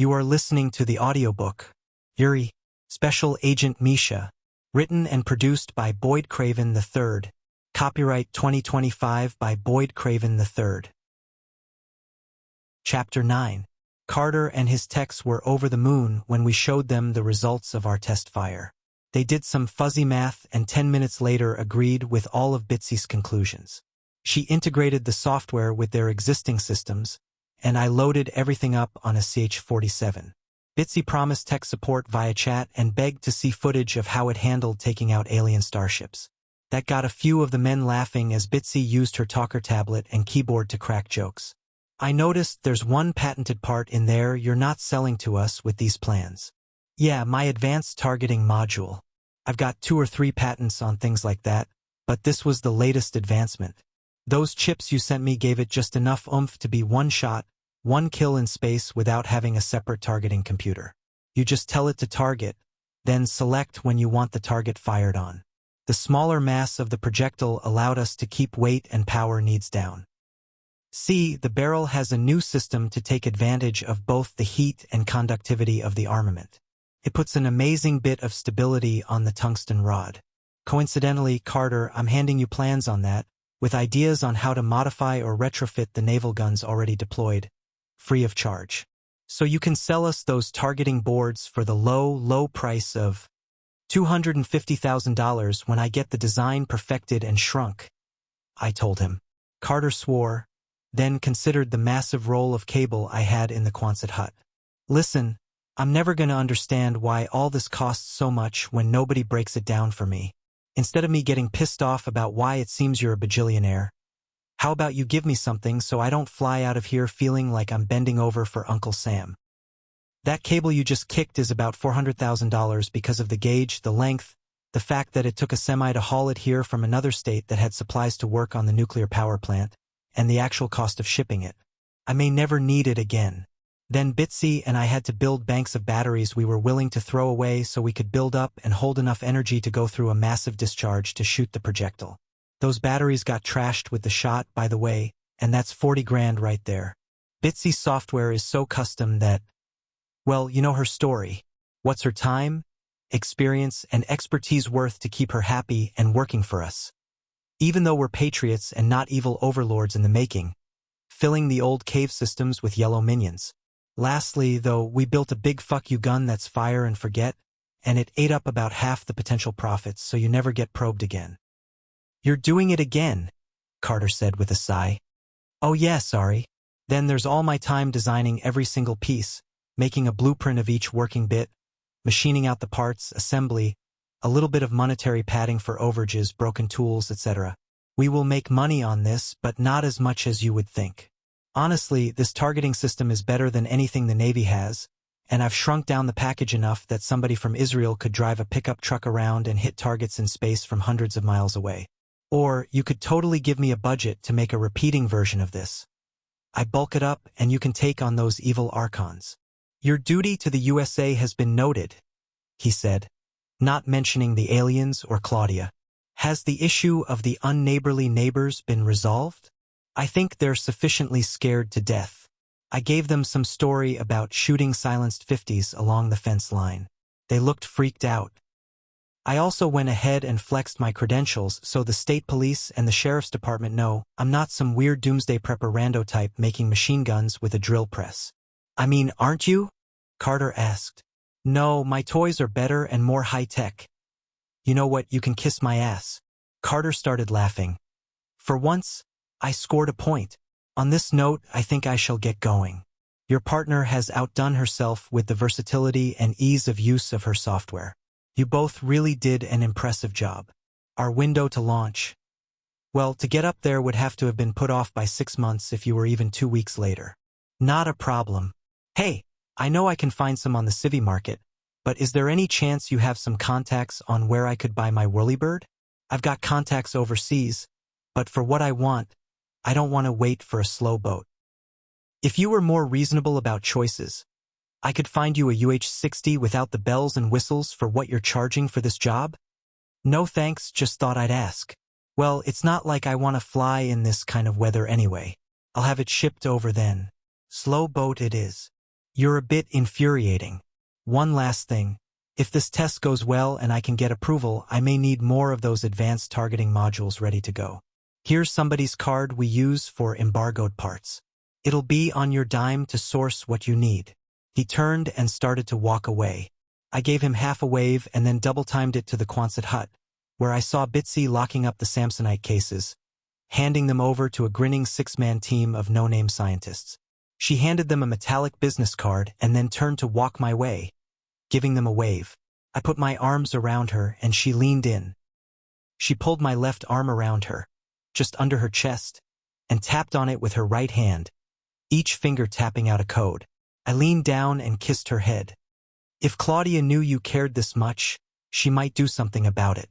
You are listening to the audiobook, Yuri, Special Agent Mischa, written and produced by Boyd Craven III. Copyright 2025 by Boyd Craven III. Chapter 9. Carter and his techs were over the moon when we showed them the results of our test fire. They did some fuzzy math and 10 minutes later agreed with all of Bitsy's conclusions. She integrated the software with their existing systems, and I loaded everything up on a CH-47. Bitsy promised tech support via chat and begged to see footage of how it handled taking out alien starships. That got a few of the men laughing as Bitsy used her talker tablet and keyboard to crack jokes. I noticed there's one patented part in there you're not selling to us with these plans. Yeah, my advanced targeting module. I've got 2 or 3 patents on things like that, but this was the latest advancement. Those chips you sent me gave it just enough oomph to be one shot, one kill in space without having a separate targeting computer. You just tell it to target, then select when you want the target fired on. The smaller mass of the projectile allowed us to keep weight and power needs down. See, the barrel has a new system to take advantage of both the heat and conductivity of the armament. It puts an amazing bit of stability on the tungsten rod. Coincidentally, Carter, I'm handing you plans on that, with ideas on how to modify or retrofit the naval guns already deployed, free of charge. So you can sell us those targeting boards for the low price of $250,000 when I get the design perfected and shrunk, I told him. Carter swore, then considered the massive roll of cable I had in the Quonset hut. Listen, I'm never going to understand why all this costs so much when nobody breaks it down for me. Instead of me getting pissed off about why it seems you're a bajillionaire, how about you give me something so I don't fly out of here feeling like I'm bending over for Uncle Sam? That cable you just kicked is about $400,000 because of the gauge, the length, the fact that it took a semi to haul it here from another state that had supplies to work on the nuclear power plant, and the actual cost of shipping it. I may never need it again. Then Bitsy and I had to build banks of batteries we were willing to throw away so we could build up and hold enough energy to go through a massive discharge to shoot the projectile. Those batteries got trashed with the shot, by the way, and that's 40 grand right there. Bitsy's software is so custom that, well, you know her story. What's her time, experience, and expertise worth to keep her happy and working for us? Even though we're patriots and not evil overlords in the making, filling the old cave systems with yellow minions. Lastly, though, we built a big fuck you gun that's fire and forget, and it ate up about half the potential profits so you never get probed again. You're doing it again, Carter said with a sigh. Oh yeah, sorry. Then there's all my time designing every single piece, making a blueprint of each working bit, machining out the parts, assembly, a little bit of monetary padding for overages, broken tools, etc. We will make money on this, but not as much as you would think. Honestly, this targeting system is better than anything the Navy has, and I've shrunk down the package enough that somebody from Israel could drive a pickup truck around and hit targets in space from hundreds of miles away. Or you could totally give me a budget to make a repeating version of this. I bulk it up and you can take on those evil archons. Your duty to the USA has been noted, he said, not mentioning the aliens or Claudia. Has the issue of the unneighborly neighbors been resolved? I think they're sufficiently scared to death. I gave them some story about shooting silenced 50s along the fence line. They looked freaked out. I also went ahead and flexed my credentials so the state police and the sheriff's department know I'm not some weird doomsday prepper rando type making machine guns with a drill press. I mean, aren't you? Carter asked. No, my toys are better and more high-tech. You know what, you can kiss my ass. Carter started laughing. For once, I scored a point. On this note, I think I shall get going. Your partner has outdone herself with the versatility and ease of use of her software. You both really did an impressive job. Our window to launch. Well, to get up there would have to have been put off by 6 months if you were even 2 weeks later. Not a problem. Hey, I know I can find some on the civvy market, but is there any chance you have some contacts on where I could buy my whirlybird? I've got contacts overseas, but for what I want, I don't want to wait for a slow boat. If you were more reasonable about choices, I could find you a UH-60 without the bells and whistles for what you're charging for this job? No thanks, just thought I'd ask. Well, it's not like I want to fly in this kind of weather anyway. I'll have it shipped over then. Slow boat it is. You're a bit infuriating. One last thing. If this test goes well and I can get approval, I may need more of those advanced targeting modules ready to go. Here's somebody's card we use for embargoed parts. It'll be on your dime to source what you need. He turned and started to walk away. I gave him half a wave and then double-timed it to the Quonset hut, where I saw Bitsy locking up the Samsonite cases, handing them over to a grinning six-man team of no-name scientists. She handed them a metallic business card and then turned to walk my way, giving them a wave. I put my arms around her and she leaned in. She pulled my left arm around her, just under her chest, and tapped on it with her right hand, each finger tapping out a code. I leaned down and kissed her head. If Claudia knew you cared this much, she might do something about it.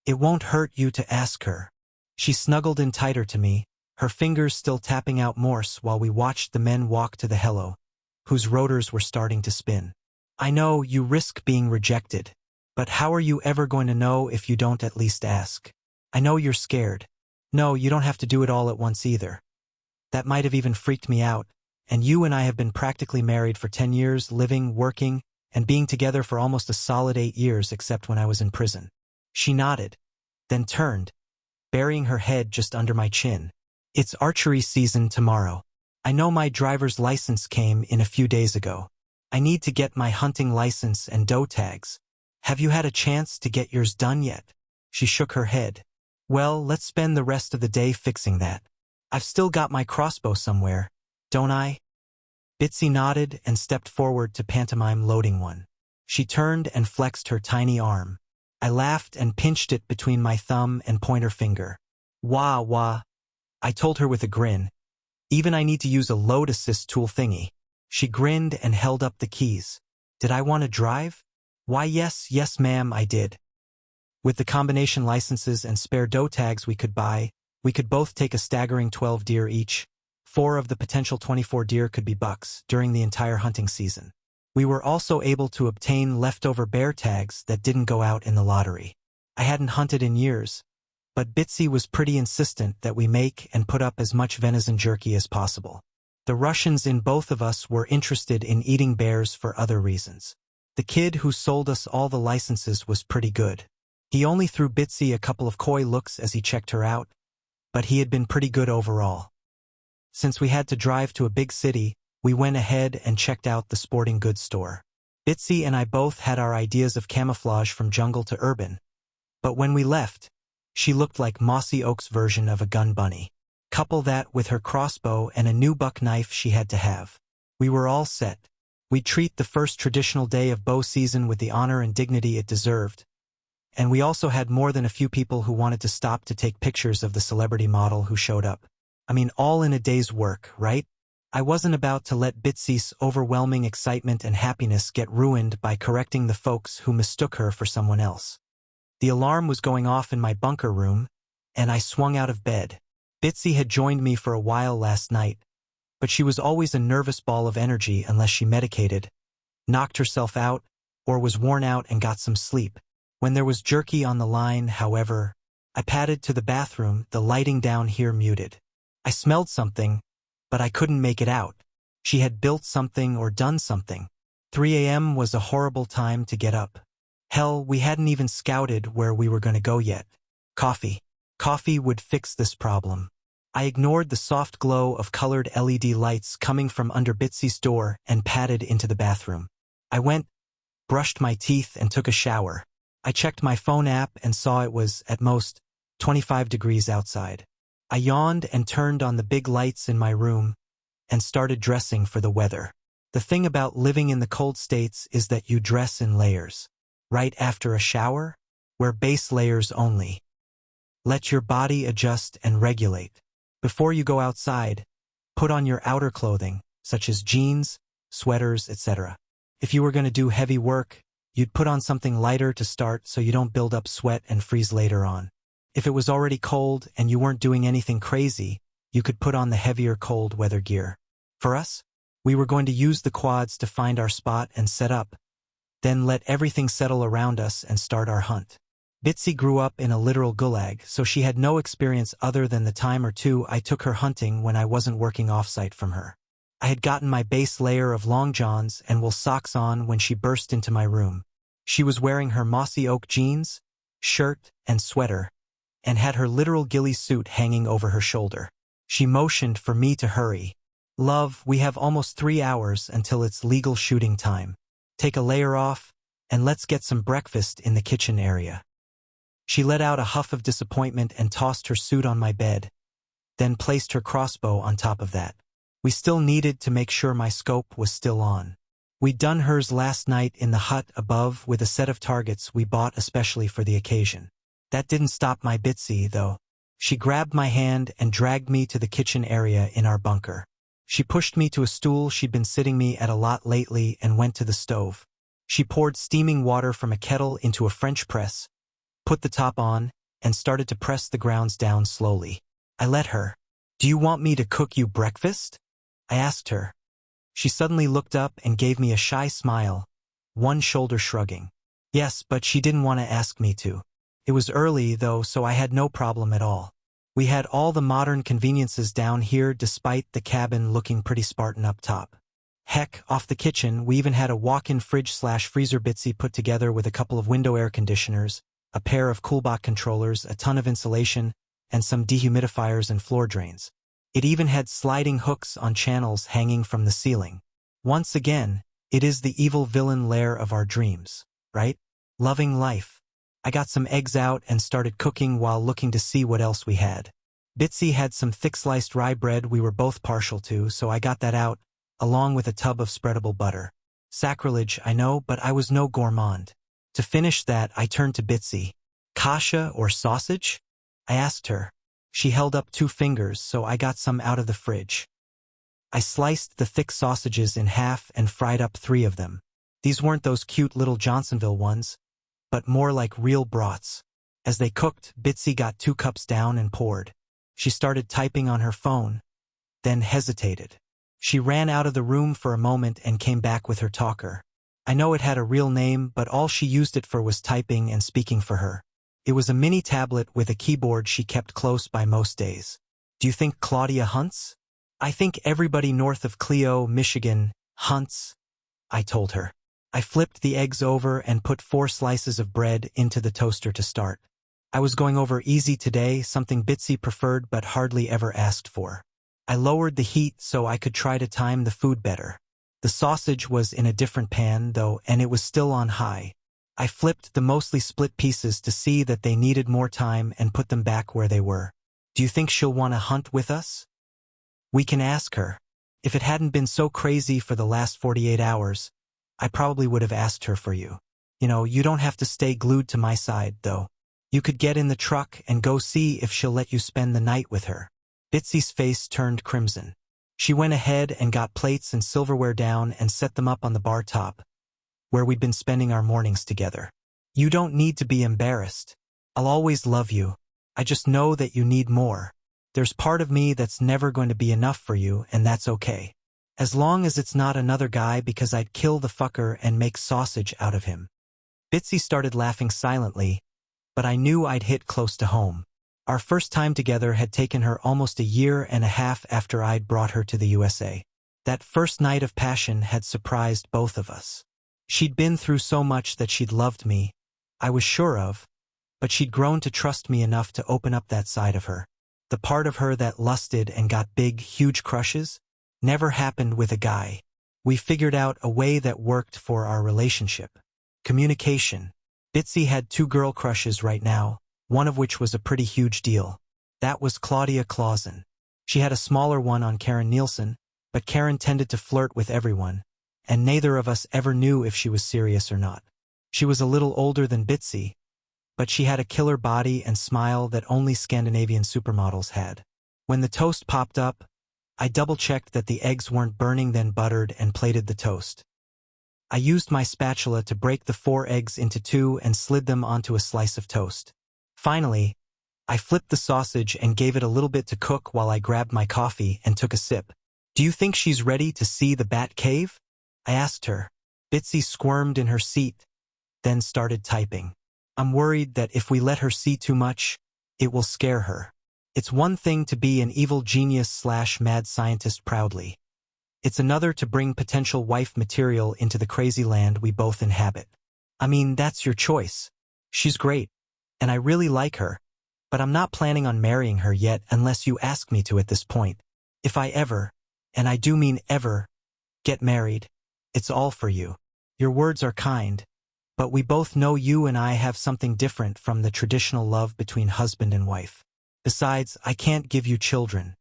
It won't hurt you to ask her. She snuggled in tighter to me, her fingers still tapping out Morse while we watched the men walk to the helo, whose rotors were starting to spin. I know you risk being rejected, but how are you ever going to know if you don't at least ask? I know you're scared. No, you don't have to do it all at once either. That might have even freaked me out, and you and I have been practically married for 10 years, living, working, and being together for almost a solid 8 years except when I was in prison. She nodded, then turned, burying her head just under my chin. It's archery season tomorrow. I know my driver's license came in a few days ago. I need to get my hunting license and doe tags. Have you had a chance to get yours done yet? She shook her head. Well, let's spend the rest of the day fixing that. I've still got my crossbow somewhere, don't I? Bitsy nodded and stepped forward to pantomime loading one. She turned and flexed her tiny arm. I laughed and pinched it between my thumb and pointer finger. Wah, wah, I told her with a grin. Even I need to use a load assist tool thingy. She grinned and held up the keys. Did I want to drive? Why yes, ma'am, I did. With the combination licenses and spare doe tags we could buy, we could both take a staggering 12 deer each. 4 of the potential 24 deer could be bucks during the entire hunting season. We were also able to obtain leftover bear tags that didn't go out in the lottery. I hadn't hunted in years, but Bitsy was pretty insistent that we make and put up as much venison jerky as possible. The Russians in both of us were interested in eating bears for other reasons. The kid who sold us all the licenses was pretty good. He only threw Bitsy a couple of coy looks as he checked her out, but he had been pretty good overall. Since we had to drive to a big city, we went ahead and checked out the sporting goods store. Bitsy and I both had our ideas of camouflage from jungle to urban, but when we left, she looked like Mossy Oak's version of a gun bunny. Couple that with her crossbow and a new buck knife she had to have. We were all set. We'd treat the first traditional day of bow season with the honor and dignity it deserved. And we also had more than a few people who wanted to stop to take pictures of the celebrity model who showed up. I mean, all in a day's work, right? I wasn't about to let Bitsy's overwhelming excitement and happiness get ruined by correcting the folks who mistook her for someone else. The alarm was going off in my bunker room, and I swung out of bed. Bitsy had joined me for a while last night, but she was always a nervous ball of energy unless she medicated, knocked herself out, or was worn out and got some sleep. When there was jerky on the line, however, I padded to the bathroom, the lighting down here muted. I smelled something, but I couldn't make it out. She had built something or done something. 3 a.m. was a horrible time to get up. Hell, we hadn't even scouted where we were going to go yet. Coffee. Coffee would fix this problem. I ignored the soft glow of colored LED lights coming from under Bitsy's door and padded into the bathroom. I went, brushed my teeth, and took a shower. I checked my phone app and saw it was, at most, 25 degrees outside. I yawned and turned on the big lights in my room and started dressing for the weather. The thing about living in the cold states is that you dress in layers. Right after a shower, wear base layers only. Let your body adjust and regulate. Before you go outside, put on your outer clothing, such as jeans, sweaters, etc. If you were going to do heavy work, you'd put on something lighter to start so you don't build up sweat and freeze later on. If it was already cold and you weren't doing anything crazy, you could put on the heavier cold weather gear. For us, we were going to use the quads to find our spot and set up, then let everything settle around us and start our hunt. Bitsy grew up in a literal gulag, so she had no experience other than the time or two I took her hunting when I wasn't working off-site from her. I had gotten my base layer of long johns and wool socks on when she burst into my room. She was wearing her mossy oak jeans, shirt, and sweater, and had her literal ghillie suit hanging over her shoulder. She motioned for me to hurry. "Love, we have almost 3 hours until it's legal shooting time. Take a layer off, and let's get some breakfast in the kitchen area." She let out a huff of disappointment and tossed her suit on my bed, then placed her crossbow on top of that. We still needed to make sure my scope was still on. We'd done hers last night in the hut above with a set of targets we bought especially for the occasion. That didn't stop my Bitsy, though. She grabbed my hand and dragged me to the kitchen area in our bunker. She pushed me to a stool she'd been sitting me at a lot lately and went to the stove. She poured steaming water from a kettle into a French press, put the top on, and started to press the grounds down slowly. I let her. "Do you want me to cook you breakfast?" I asked her. She suddenly looked up and gave me a shy smile, one shoulder shrugging. Yes, but she didn't want to ask me to. It was early, though, so I had no problem at all. We had all the modern conveniences down here despite the cabin looking pretty Spartan up top. Heck, off the kitchen, we even had a walk-in fridge/freezer Bitsy put together with a couple of window air conditioners, a pair of Coolbox controllers, a ton of insulation, and some dehumidifiers and floor drains. It even had sliding hooks on channels hanging from the ceiling. Once again, it is the evil villain lair of our dreams, right? Loving life. I got some eggs out and started cooking while looking to see what else we had. Bitsy had some thick-sliced rye bread we were both partial to, so I got that out, along with a tub of spreadable butter. Sacrilege, I know, but I was no gourmand. To finish that, I turned to Bitsy. "Kasha or sausage?" I asked her. She held up 2 fingers, so I got some out of the fridge. I sliced the thick sausages in half and fried up 3 of them. These weren't those cute little Johnsonville ones, but more like real brats. As they cooked, Bitsy got 2 cups down and poured. She started typing on her phone, then hesitated. She ran out of the room for a moment and came back with her talker. I know it had a real name, but all she used it for was typing and speaking for her. It was a mini tablet with a keyboard she kept close by most days. "Do you think Claudia hunts?" "I think everybody north of Clio, Michigan, hunts," I told her. I flipped the eggs over and put 4 slices of bread into the toaster to start. I was going over easy today, something Bitsy preferred but hardly ever asked for. I lowered the heat so I could try to time the food better. The sausage was in a different pan, though, and it was still on high. I flipped the mostly split pieces to see that they needed more time and put them back where they were. "Do you think she'll want to hunt with us?" "We can ask her. If it hadn't been so crazy for the last 48 hours, I probably would have asked her for you. You know, you don't have to stay glued to my side, though. You could get in the truck and go see if she'll let you spend the night with her." Bitsy's face turned crimson. She went ahead and got plates and silverware down and set them up on the bar top, where we'd been spending our mornings together. "You don't need to be embarrassed. I'll always love you. I just know that you need more. There's part of me that's never going to be enough for you, and that's okay. As long as it's not another guy, because I'd kill the fucker and make sausage out of him." Bitsy started laughing silently, but I knew I'd hit close to home. Our first time together had taken her almost a year and a half after I'd brought her to the USA. That first night of passion had surprised both of us. She'd been through so much that she'd loved me, I was sure of, but she'd grown to trust me enough to open up that side of her. The part of her that lusted and got big, huge crushes never happened with a guy. We figured out a way that worked for our relationship. Communication. Bitsy had 2 girl crushes right now, one of which was a pretty huge deal. That was Claudia Clausen. She had a smaller one on Karen Nielsen, but Karen tended to flirt with everyone, and neither of us ever knew if she was serious or not. She was a little older than Bitsy, but she had a killer body and smile that only Scandinavian supermodels had. When the toast popped up, I double-checked that the eggs weren't burning, then buttered and plated the toast. I used my spatula to break the 4 eggs into 2 and slid them onto a slice of toast. Finally, I flipped the sausage and gave it a little bit to cook while I grabbed my coffee and took a sip. "Do you think she's ready to see the Bat Cave?" I asked her. Bitsy squirmed in her seat, then started typing. "I'm worried that if we let her see too much, it will scare her. It's one thing to be an evil genius/mad scientist proudly. It's another to bring potential wife material into the crazy land we both inhabit. I mean, that's your choice. She's great, and I really like her, but I'm not planning on marrying her yet unless you ask me to at this point. If I ever, and I do mean ever, get married, it's all for you. Your words are kind, but we both know you and I have something different from the traditional love between husband and wife. Besides, I can't give you children.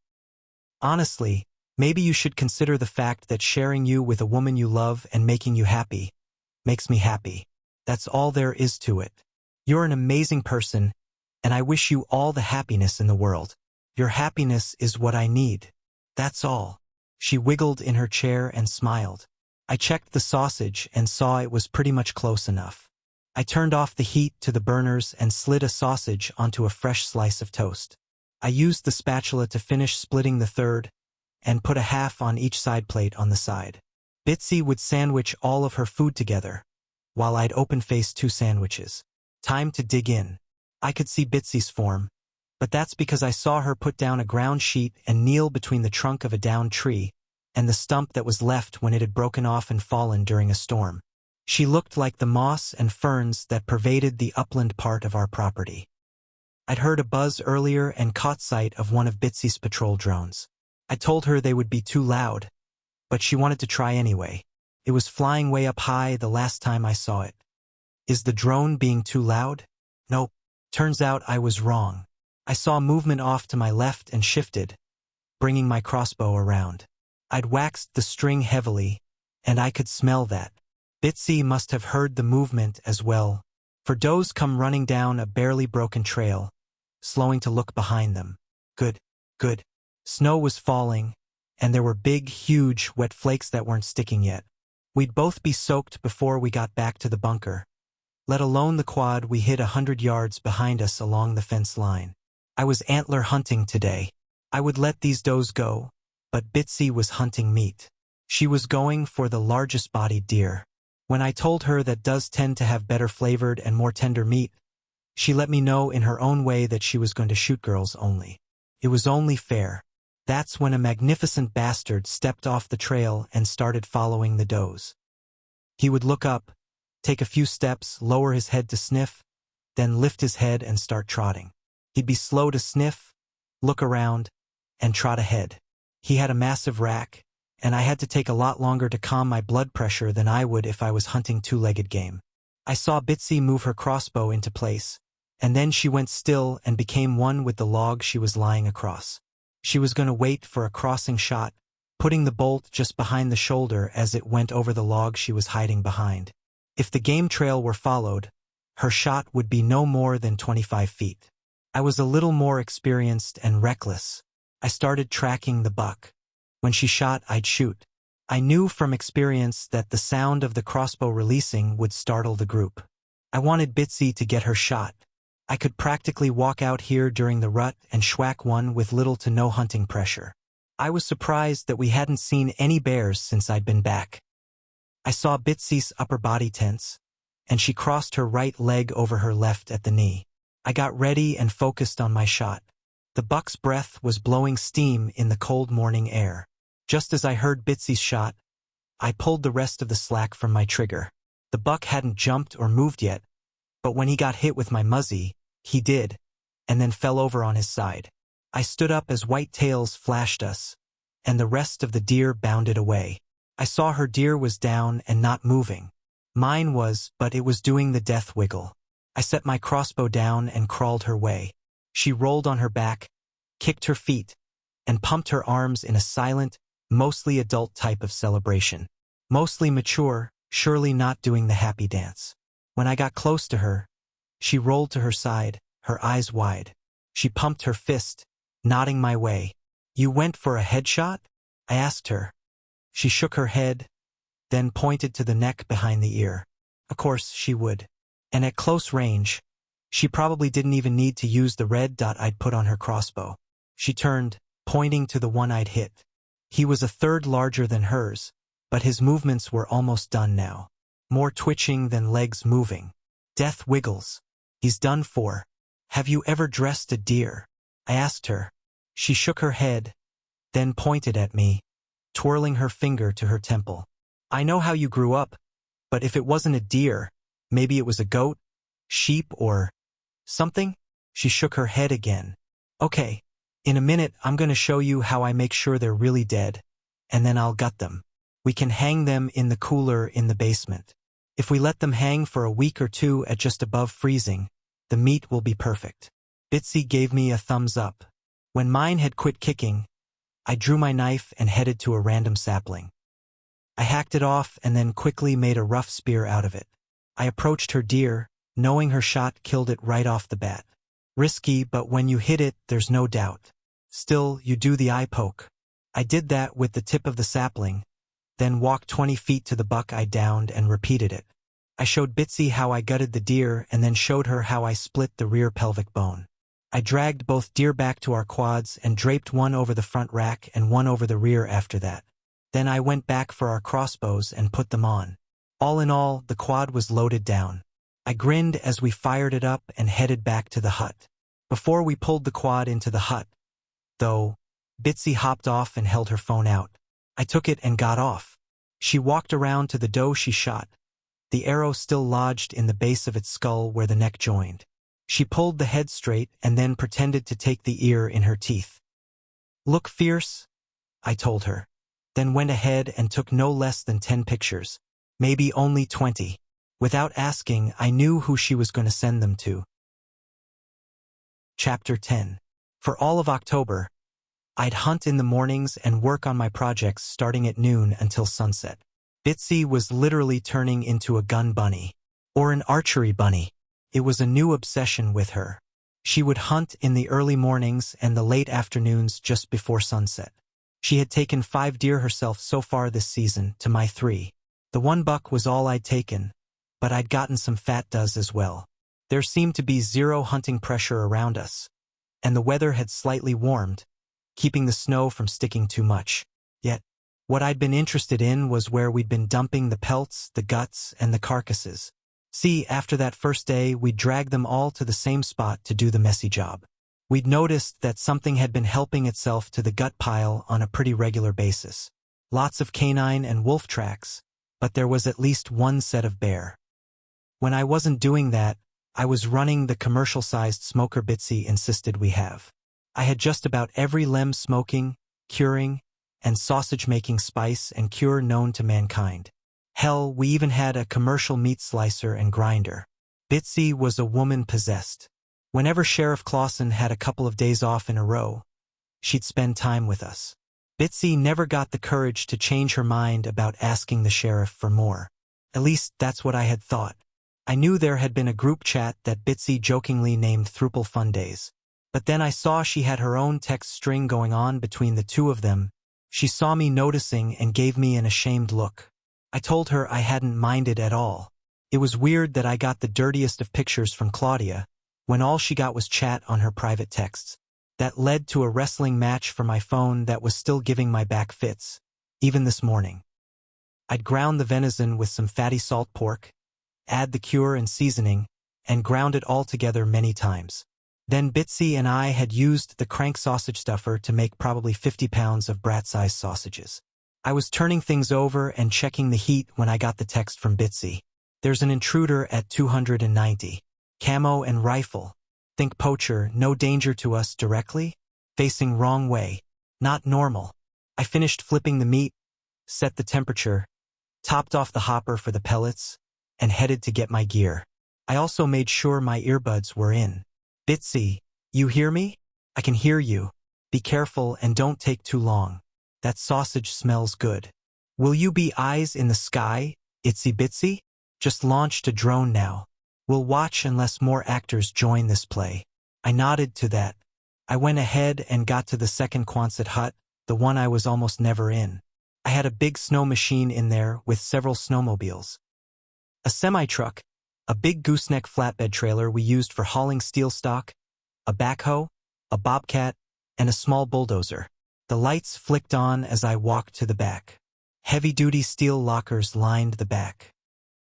Honestly, maybe you should consider the fact that sharing you with a woman you love and making you happy makes me happy. That's all there is to it. You're an amazing person, and I wish you all the happiness in the world. Your happiness is what I need. That's all. She wiggled in her chair and smiled. I checked the sausage and saw it was pretty much close enough. I turned off the heat to the burners and slid a sausage onto a fresh slice of toast. I used the spatula to finish splitting the third and put a half on each side plate on the side. Bitsy would sandwich all of her food together, while I'd open-face 2 sandwiches. Time to dig in. I could see Bitsy's form, but that's because I saw her put down a ground sheet and kneel between the trunk of a downed tree and the stump that was left when it had broken off and fallen during a storm. She looked like the moss and ferns that pervaded the upland part of our property. I'd heard a buzz earlier and caught sight of one of Bitsy's patrol drones. I told her they would be too loud, but she wanted to try anyway. It was flying way up high the last time I saw it. Is the drone being too loud? Nope. Turns out I was wrong. I saw movement off to my left and shifted, bringing my crossbow around. I'd waxed the string heavily, and I could smell that. Bitsy must have heard the movement as well, for does come running down a barely broken trail, slowing to look behind them. Good, good. Snow was falling, and there were big, huge, wet flakes that weren't sticking yet. We'd both be soaked before we got back to the bunker, let alone the quad we hid 100 yards behind us along the fence line. I was antler hunting today. I would let these does go, but Bitsy was hunting meat. She was going for the largest-bodied deer. When I told her that does tend to have better flavored and more tender meat, she let me know in her own way that she was going to shoot girls only. It was only fair. That's when a magnificent bastard stepped off the trail and started following the does. He would look up, take a few steps, lower his head to sniff, then lift his head and start trotting. He'd be slow to sniff, look around, and trot ahead. He had a massive rack, and I had to take a lot longer to calm my blood pressure than I would if I was hunting 2-legged game. I saw Bitsy move her crossbow into place, and then she went still and became one with the log she was lying across. She was going to wait for a crossing shot, putting the bolt just behind the shoulder as it went over the log she was hiding behind. If the game trail were followed, her shot would be no more than 25 feet. I was a little more experienced and reckless. I started tracking the buck. When she shot, I'd shoot. I knew from experience that the sound of the crossbow releasing would startle the group. I wanted Bitsy to get her shot. I could practically walk out here during the rut and schwack one with little to no hunting pressure. I was surprised that we hadn't seen any bears since I'd been back. I saw Bitsy's upper body tense, and she crossed her right leg over her left at the knee. I got ready and focused on my shot. The buck's breath was blowing steam in the cold morning air. Just as I heard Bitsy's shot, I pulled the rest of the slack from my trigger. The buck hadn't jumped or moved yet, but when he got hit with my muzzy, he did, and then fell over on his side. I stood up as white tails flashed us, and the rest of the deer bounded away. I saw her deer was down and not moving. Mine was, but it was doing the death wiggle. I set my crossbow down and crawled her way. She rolled on her back, kicked her feet, and pumped her arms in a silent, mostly adult type of celebration. Mostly mature, surely not doing the happy dance. When I got close to her, she rolled to her side, her eyes wide. She pumped her fist, nodding my way. "You went for a headshot?" I asked her. She shook her head, then pointed to the neck behind the ear. Of course she would. And at close range, she probably didn't even need to use the red dot I'd put on her crossbow. She turned, pointing to the one I'd hit. He was a third larger than hers, but his movements were almost done now. More twitching than legs moving. Death wiggles. He's done for. "Have you ever dressed a deer?" I asked her. She shook her head, then pointed at me. twirling her finger to her temple. I know how you grew up, but if it wasn't a deer, maybe it was a goat, sheep, or something? She shook her head again. Okay, in a minute I'm gonna show you how I make sure they're really dead, and then I'll gut them. We can hang them in the cooler in the basement. If we let them hang for a week or two at just above freezing, the meat will be perfect. Bitsy gave me a thumbs up. When mine had quit kicking, I drew my knife and headed to a random sapling. I hacked it off and then quickly made a rough spear out of it. I approached her deer, knowing her shot killed it right off the bat. Risky, but when you hit it, there's no doubt. Still, you do the eye poke. I did that with the tip of the sapling, then walked 20 feet to the buck I downed and repeated it. I showed Bitsy how I gutted the deer and then showed her how I split the rear pelvic bone. I dragged both deer back to our quads and draped one over the front rack and one over the rear after that. Then I went back for our crossbows and put them on. All in all, the quad was loaded down. I grinned as we fired it up and headed back to the hut. Before we pulled the quad into the hut, though, Bitsy hopped off and held her phone out. I took it and got off. She walked around to the doe she shot, the arrow still lodged in the base of its skull where the neck joined. She pulled the head straight and then pretended to take the ear in her teeth. "Look fierce," I told her, then went ahead and took no less than 10 pictures, maybe only 20. Without asking, I knew who she was going to send them to. Chapter 10. For all of October, I'd hunt in the mornings and work on my projects starting at noon until sunset. Bitsy was literally turning into a gun bunny, or an archery bunny. It was a new obsession with her. She would hunt in the early mornings and the late afternoons just before sunset. She had taken 5 deer herself so far this season, to my 3. The 1 buck was all I'd taken, but I'd gotten some fat does as well. There seemed to be zero hunting pressure around us, and the weather had slightly warmed, keeping the snow from sticking too much. Yet, what I'd been interested in was where we'd been dumping the pelts, the guts, and the carcasses. See, after that first day, we'd dragged them all to the same spot to do the messy job. We'd noticed that something had been helping itself to the gut pile on a pretty regular basis. Lots of canine and wolf tracks, but there was at least one set of bear. When I wasn't doing that, I was running the commercial-sized smoker Bitsy insisted we have. I had just about every lem smoking, curing, and sausage-making spice and cure known to mankind. Hell, we even had a commercial meat slicer and grinder. Bitsy was a woman possessed. Whenever Sheriff Clausen had a couple of days off in a row, she'd spend time with us. Bitsy never got the courage to change her mind about asking the sheriff for more. At least that's what I had thought. I knew there had been a group chat that Bitsy jokingly named Thruple Fun Days. But then I saw she had her own text string going on between the two of them. She saw me noticing and gave me an ashamed look. I told her I hadn't minded at all. It was weird that I got the dirtiest of pictures from Claudia, when all she got was chat on her private texts. That led to a wrestling match for my phone that was still giving my back fits, even this morning. I'd ground the venison with some fatty salt pork, add the cure and seasoning, and ground it all together many times. Then Bitsy and I had used the crank sausage stuffer to make probably 50 pounds of brat-sized sausages. I was turning things over and checking the heat when I got the text from Bitsy. "There's an intruder at 290. Camo and rifle. Think poacher, no danger to us directly? Facing wrong way. Not normal." I finished flipping the meat, set the temperature, topped off the hopper for the pellets, and headed to get my gear. I also made sure my earbuds were in. "Bitsy, you hear me? I can hear you. Be careful and don't take too long. That sausage smells good. Will you be eyes in the sky, itsy bitsy? Just launched a drone now. We'll watch unless more actors join this play." I nodded to that. I went ahead and got to the second Quonset hut, the one I was almost never in. I had a big snow machine in there with several snowmobiles. A semi-truck, a big gooseneck flatbed trailer we used for hauling steel stock, a backhoe, a bobcat, and a small bulldozer. The lights flicked on as I walked to the back. Heavy-duty steel lockers lined the back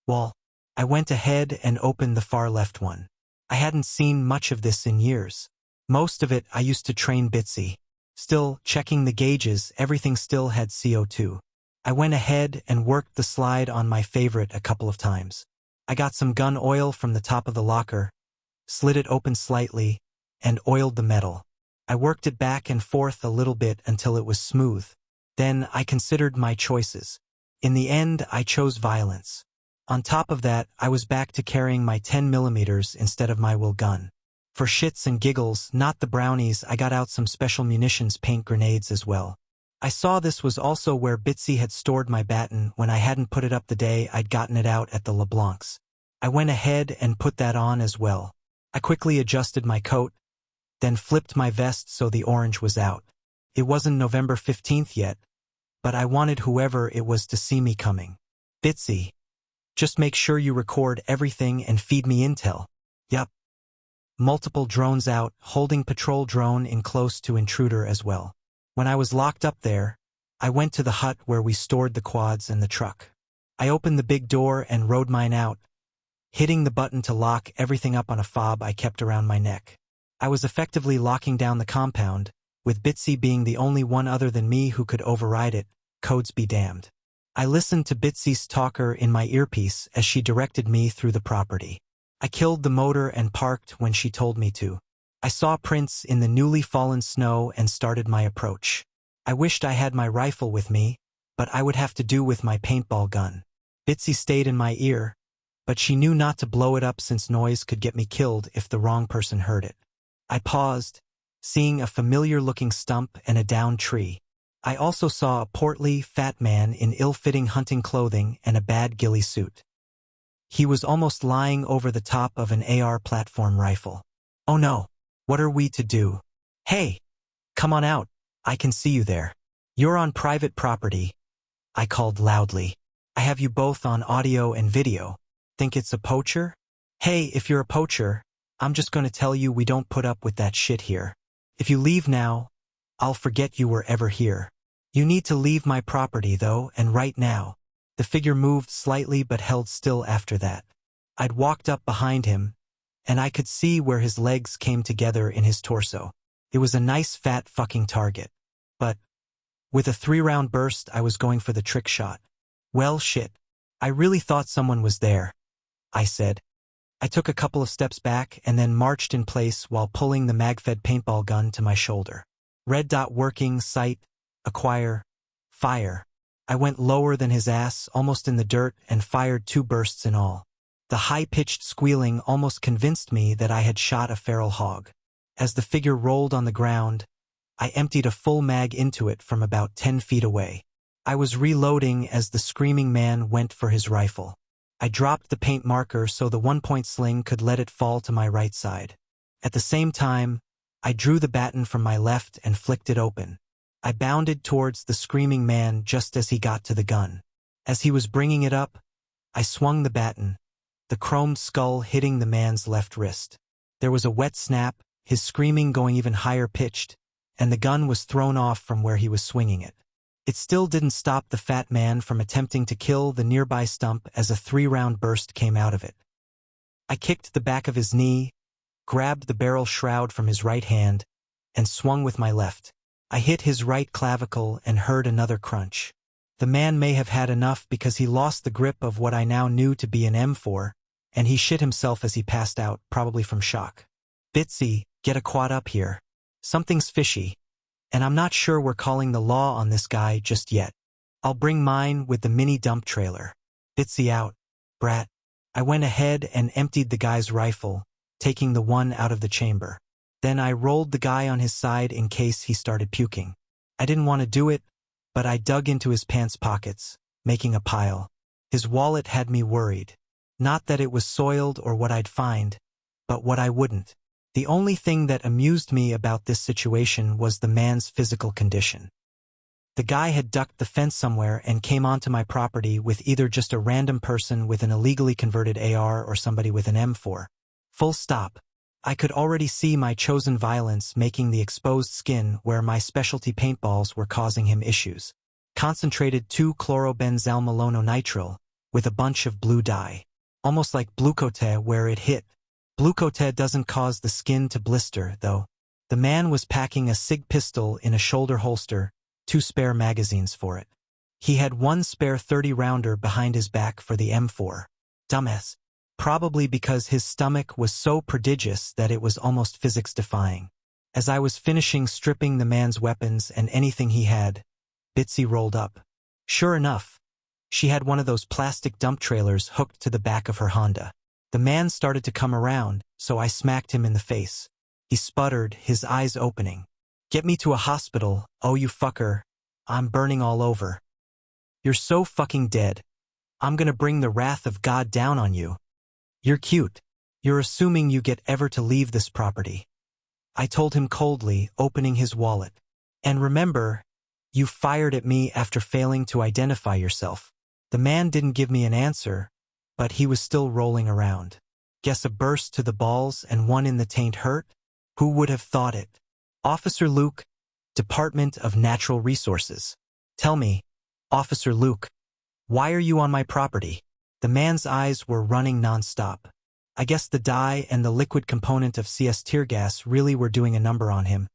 wall. I went ahead and opened the far left one. I hadn't seen much of this in years. Most of it I used to train Bitsy. Still, checking the gauges, everything still had CO2. I went ahead and worked the slide on my favorite a couple of times. I got some gun oil from the top of the locker, slid it open slightly, and oiled the metal. I worked it back and forth a little bit until it was smooth. Then I considered my choices. In the end, I chose violence. On top of that, I was back to carrying my 10mm instead of my will gun. For shits and giggles, not the brownies, I got out some special munitions paint grenades as well. I saw this was also where Bitsy had stored my baton when I hadn't put it up the day I'd gotten it out at the LeBlancs. I went ahead and put that on as well. I quickly adjusted my coat, then flipped my vest so the orange was out. It wasn't November 15th yet, but I wanted whoever it was to see me coming. Bitsy, just make sure you record everything and feed me intel. Yup. Multiple drones out, holding patrol drone in close to intruder as well. When I was locked up there, I went to the hut where we stored the quads and the truck. I opened the big door and rode mine out, hitting the button to lock everything up on a fob I kept around my neck. I was effectively locking down the compound, with Bitsy being the only one other than me who could override it, codes be damned. I listened to Bitsy's talker in my earpiece as she directed me through the property. I killed the motor and parked when she told me to. I saw prints in the newly fallen snow and started my approach. I wished I had my rifle with me, but I would have to do with my paintball gun. Bitsy stayed in my ear, but she knew not to blow it up since noise could get me killed if the wrong person heard it. I paused, seeing a familiar-looking stump and a downed tree. I also saw a portly, fat man in ill-fitting hunting clothing and a bad ghillie suit. He was almost lying over the top of an AR platform rifle. Oh no, what are we to do? Hey, come on out, I can see you there. You're on private property, I called loudly. I have you both on audio and video. Think it's a poacher? Hey, if you're a poacher, I'm just going to tell you we don't put up with that shit here. If you leave now, I'll forget you were ever here. You need to leave my property though, and right now. The figure moved slightly but held still after that. I'd walked up behind him, and I could see where his legs came together in his torso. It was a nice fat fucking target. But with a 3-round burst, I was going for the trick shot. Well shit. I really thought someone was there, I said. I took a couple of steps back and then marched in place while pulling the mag-fed paintball gun to my shoulder. Red dot working, sight, acquire, fire. I went lower than his ass, almost in the dirt, and fired 2 bursts in all. The high-pitched squealing almost convinced me that I had shot a feral hog. As the figure rolled on the ground, I emptied a full mag into it from about 10 feet away. I was reloading as the screaming man went for his rifle. I dropped the paint marker so the 1-point sling could let it fall to my right side. At the same time, I drew the baton from my left and flicked it open. I bounded towards the screaming man just as he got to the gun. As he was bringing it up, I swung the baton, the chromed skull hitting the man's left wrist. There was a wet snap, his screaming going even higher pitched, and the gun was thrown off from where he was swinging it. It still didn't stop the fat man from attempting to kill the nearby stump as a 3-round burst came out of it. I kicked the back of his knee, grabbed the barrel shroud from his right hand, and swung with my left. I hit his right clavicle and heard another crunch. The man may have had enough because he lost the grip of what I now knew to be an M4, and he shit himself as he passed out, probably from shock. Bitsy, get a quad up here. Something's fishy, and I'm not sure we're calling the law on this guy just yet. I'll bring mine with the mini dump trailer. Bitsy out, brat. I went ahead and emptied the guy's rifle, taking the one out of the chamber. Then I rolled the guy on his side in case he started puking. I didn't want to do it, but I dug into his pants pockets, making a pile. His wallet had me worried. Not that it was soiled or what I'd find, but what I wouldn't. The only thing that amused me about this situation was the man's physical condition. The guy had ducked the fence somewhere and came onto my property with either just a random person with an illegally converted AR or somebody with an M4. Full stop. I could already see my chosen violence making the exposed skin where my specialty paintballs were causing him issues. Concentrated 2-chlorobenzalmalononitrile with a bunch of blue dye. Almost like Blue Coat where it hit. Blue Coat doesn't cause the skin to blister, though. The man was packing a SIG pistol in a shoulder holster, 2 spare magazines for it. He had 1 spare 30-rounder behind his back for the M4. Dumbass. Probably because his stomach was so prodigious that it was almost physics-defying. As I was finishing stripping the man's weapons and anything he had, Bitsy rolled up. Sure enough, she had one of those plastic dump trailers hooked to the back of her Honda. The man started to come around, so I smacked him in the face. He sputtered, his eyes opening. "Get me to a hospital, oh you fucker. I'm burning all over. You're so fucking dead. I'm gonna bring the wrath of God down on you. You're cute. You're assuming you get ever to leave this property." I told him coldly, opening his wallet. "And remember, you fired at me after failing to identify yourself." The man didn't give me an answer, but he was still rolling around. Guess a burst to the balls and one in the taint hurt? Who would have thought it? "Officer Luke, Department of Natural Resources. Tell me, Officer Luke, why are you on my property?" The man's eyes were running nonstop. I guess the dye and the liquid component of CS tear gas really were doing a number on him.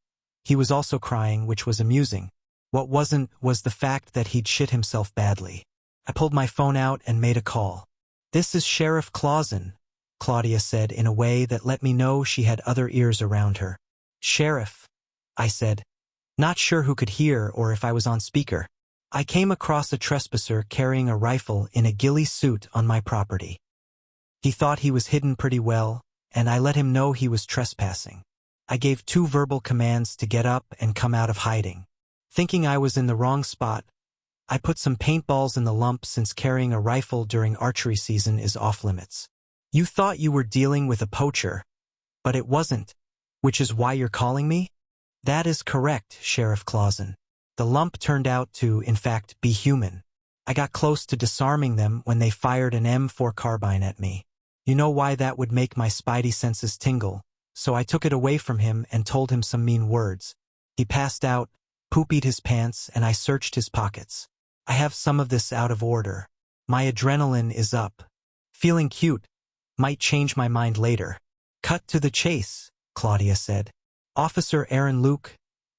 He was also crying, which was amusing. What wasn't was the fact that he'd shit himself badly. I pulled my phone out and made a call. "This is Sheriff Clausen," Claudia said in a way that let me know she had other ears around her. "Sheriff," I said, not sure who could hear or if I was on speaker. "I came across a trespasser carrying a rifle in a ghillie suit on my property. He thought he was hidden pretty well, and I let him know he was trespassing. I gave 2 verbal commands to get up and come out of hiding. Thinking I was in the wrong spot, I put some paintballs in the lump since carrying a rifle during archery season is off-limits. You thought you were dealing with a poacher, but it wasn't, which is why you're calling me?" "That is correct, Sheriff Clausen. The lump turned out to, in fact, be human. I got close to disarming them when they fired an M4 carbine at me. You know why that would make my spidey senses tingle, so I took it away from him and told him some mean words. He passed out, poopied his pants, and I searched his pockets. I have some of this out of order. My adrenaline is up. Feeling cute. Might change my mind later." "Cut to the chase," Claudia said. "Officer Aaron Luke,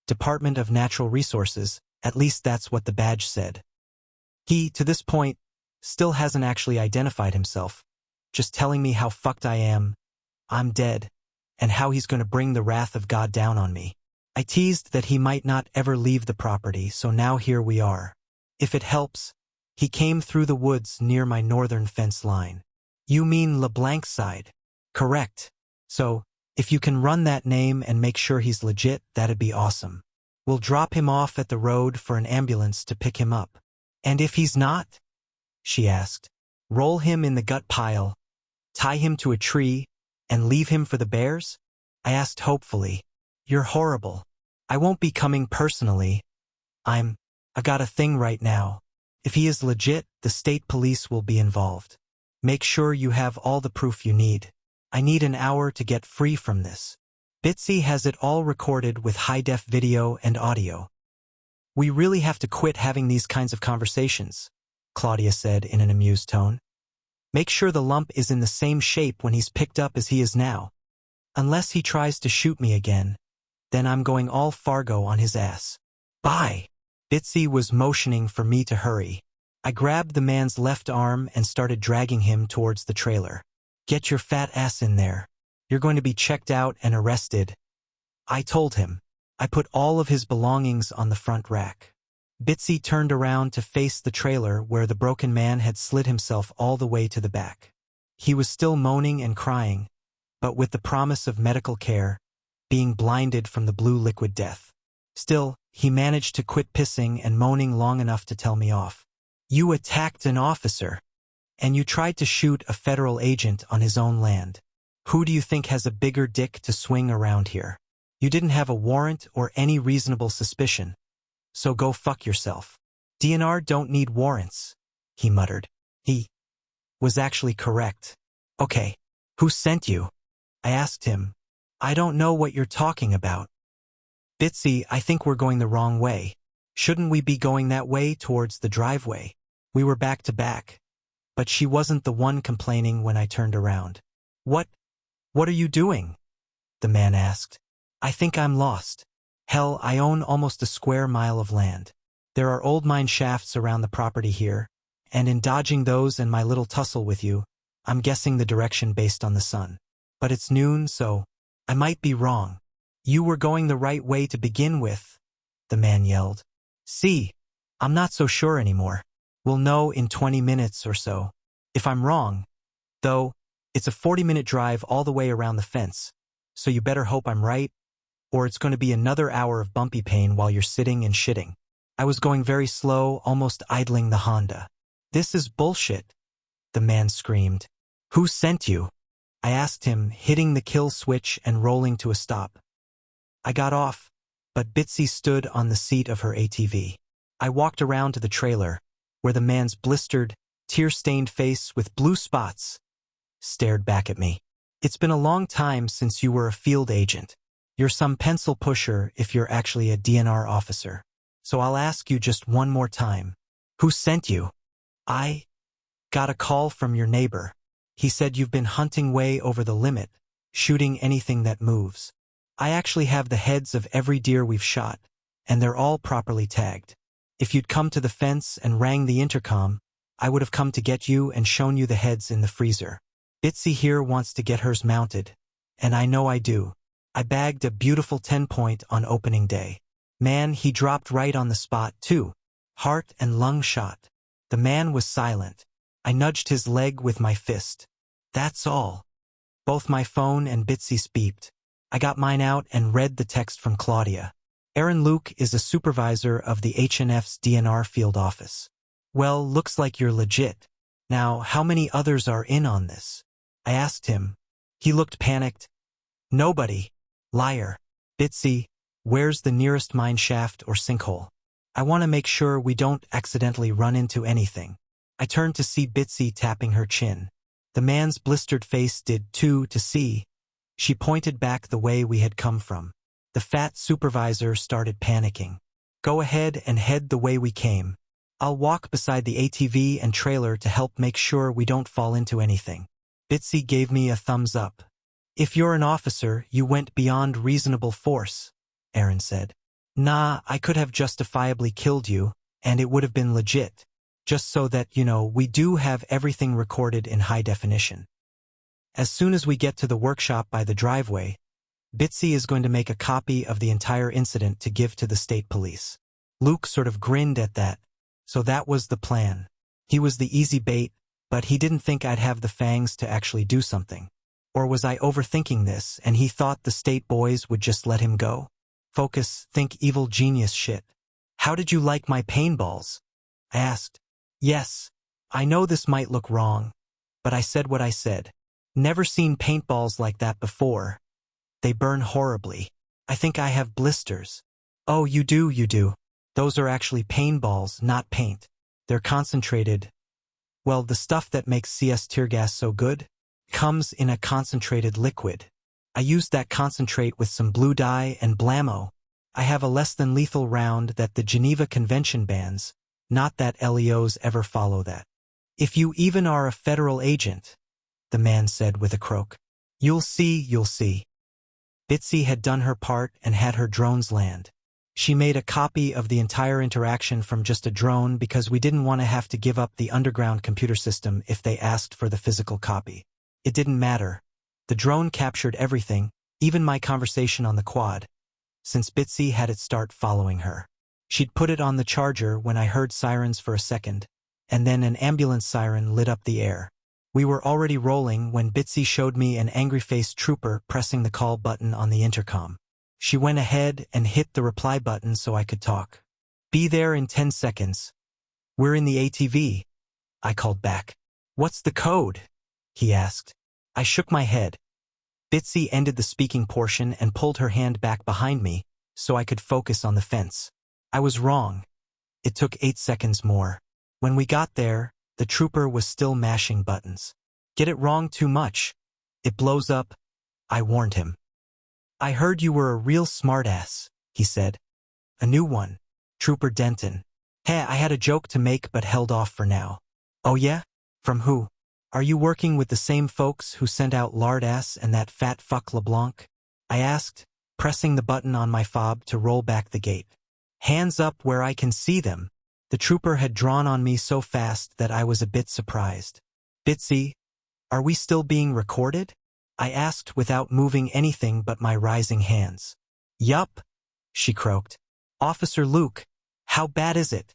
Department of Natural Resources, at least that's what the badge said. He, to this point, still hasn't actually identified himself, just telling me how fucked I am, I'm dead, and how he's going to bring the wrath of God down on me. I teased that he might not ever leave the property, so now here we are. If it helps, he came through the woods near my northern fence line." "You mean LeBlanc side?" "Correct. So, if you can run that name and make sure he's legit, that'd be awesome. We'll drop him off at the road for an ambulance to pick him up." "And if he's not?" she asked. "Roll him in the gut pile, tie him to a tree, and leave him for the bears?" I asked hopefully. "You're horrible. I won't be coming personally. I got a thing right now. If he is legit, the state police will be involved. Make sure you have all the proof you need. I need an hour to get free from this. Bitsy has it all recorded with high-def video and audio." "We really have to quit having these kinds of conversations," Claudia said in an amused tone. "Make sure the lump is in the same shape when he's picked up as he is now. Unless he tries to shoot me again, then I'm going all Fargo on his ass. Bye." Bitsy was motioning for me to hurry. I grabbed the man's left arm and started dragging him towards the trailer. "Get your fat ass in there. You're going to be checked out and arrested," I told him. I put all of his belongings on the front rack. Bitsy turned around to face the trailer where the broken man had slid himself all the way to the back. He was still moaning and crying, but with the promise of medical care, being blinded from the blue liquid death. Still, he managed to quit pissing and moaning long enough to tell me off. "You attacked an officer, and you tried to shoot a federal agent on his own land. Who do you think has a bigger dick to swing around here? You didn't have a warrant or any reasonable suspicion, so go fuck yourself. DNR don't need warrants," he muttered. He was actually correct. "Okay, who sent you?" I asked him. "I don't know what you're talking about." "Bitsy, I think we're going the wrong way. Shouldn't we be going that way towards the driveway?" We were back to back, but she wasn't the one complaining when I turned around. What are you doing?" the man asked. I think I'm lost. Hell, I own almost a square mile of land. There are old mine shafts around the property here, and in dodging those and my little tussle with you, I'm guessing the direction based on the sun. But it's noon, so I might be wrong. You were going the right way to begin with, the man yelled. See, I'm not so sure anymore. We'll know in 20 minutes or so. If I'm wrong, though, it's a 40-minute drive all the way around the fence, so you better hope I'm right, or it's going to be another hour of bumpy pain while you're sitting and shitting. I was going very slow, almost idling the Honda. This is bullshit, the man screamed. Who sent you? I asked him, hitting the kill switch and rolling to a stop. I got off, but Bitsy stood on the seat of her ATV. I walked around to the trailer, where the man's blistered, tear-stained face with blue spots stared back at me. It's been a long time since you were a field agent. You're some pencil pusher if you're actually a DNR officer. So I'll ask you just one more time. Who sent you? I got a call from your neighbor. He said you've been hunting way over the limit, shooting anything that moves. I actually have the heads of every deer we've shot, and they're all properly tagged. If you'd come to the fence and rang the intercom, I would have come to get you and shown you the heads in the freezer. Bitsy here wants to get hers mounted, and I know I do. I bagged a beautiful 10-point on opening day. Man, he dropped right on the spot, too. Heart and lung shot. The man was silent. I nudged his leg with my fist. That's all. Both my phone and Bitsy's beeped. I got mine out and read the text from Claudia. Aaron Luke is a supervisor of the HNF's DNR field office. Well, looks like you're legit. Now, how many others are in on this? I asked him. He looked panicked. Nobody. Liar. Bitsy, where's the nearest mine shaft or sinkhole? I want to make sure we don't accidentally run into anything. I turned to see Bitsy tapping her chin. The man's blistered face did too to see. She pointed back the way we had come from. The fat supervisor started panicking. Go ahead and head the way we came. I'll walk beside the ATV and trailer to help make sure we don't fall into anything. Bitsy gave me a thumbs up. If you're an officer, you went beyond reasonable force, Aaron said. Nah, I could have justifiably killed you, and it would have been legit. Just so that, we do have everything recorded in high definition. As soon as we get to the workshop by the driveway, Bitsy is going to make a copy of the entire incident to give to the state police. Luke sort of grinned at that, so that was the plan. He was the easy bait, but he didn't think I'd have the fangs to actually do something. Or was I overthinking this, and he thought the state boys would just let him go? Focus, think evil genius shit. How did you like my paintballs? I asked. Yes, I know this might look wrong, but I said what I said. Never seen paintballs like that before. They burn horribly. I think I have blisters. Oh, you do. Those are actually paintballs, not paint. They're concentrated. Well, the stuff that makes CS tear gas so good comes in a concentrated liquid. I used that concentrate with some blue dye and blammo. I have a less than lethal round that the Geneva Convention bans, not that LEOs ever follow that. If you even are a federal agent, the man said with a croak. You'll see. Bitsy had done her part and had her drones land. She made a copy of the entire interaction from just a drone because we didn't want to have to give up the underground computer system if they asked for the physical copy. It didn't matter. The drone captured everything, even my conversation on the quad, since Bitsy had it start following her. She'd put it on the charger when I heard sirens for a second, and then an ambulance siren lit up the air. We were already rolling when Bitsy showed me an angry-faced trooper pressing the call button on the intercom. She went ahead and hit the reply button so I could talk. Be there in 10 seconds. We're in the ATV, I called back. What's the code? He asked. I shook my head. Bitsy ended the speaking portion and pulled her hand back behind me so I could focus on the fence. I was wrong. It took 8 seconds more. When we got there, the trooper was still mashing buttons. Get it wrong too much. It blows up, I warned him. I heard you were a real smartass, he said. A new one. Trooper Denton. Hey, I had a joke to make but held off for now. Oh yeah? From who? Are you working with the same folks who sent out Lardass and that fat fuck LeBlanc? I asked, pressing the button on my fob to roll back the gate. Hands up where I can see them. The trooper had drawn on me so fast that I was a bit surprised. Bitsy, are we still being recorded? I asked without moving anything but my rising hands. Yup, she croaked. Officer Luke, how bad is it?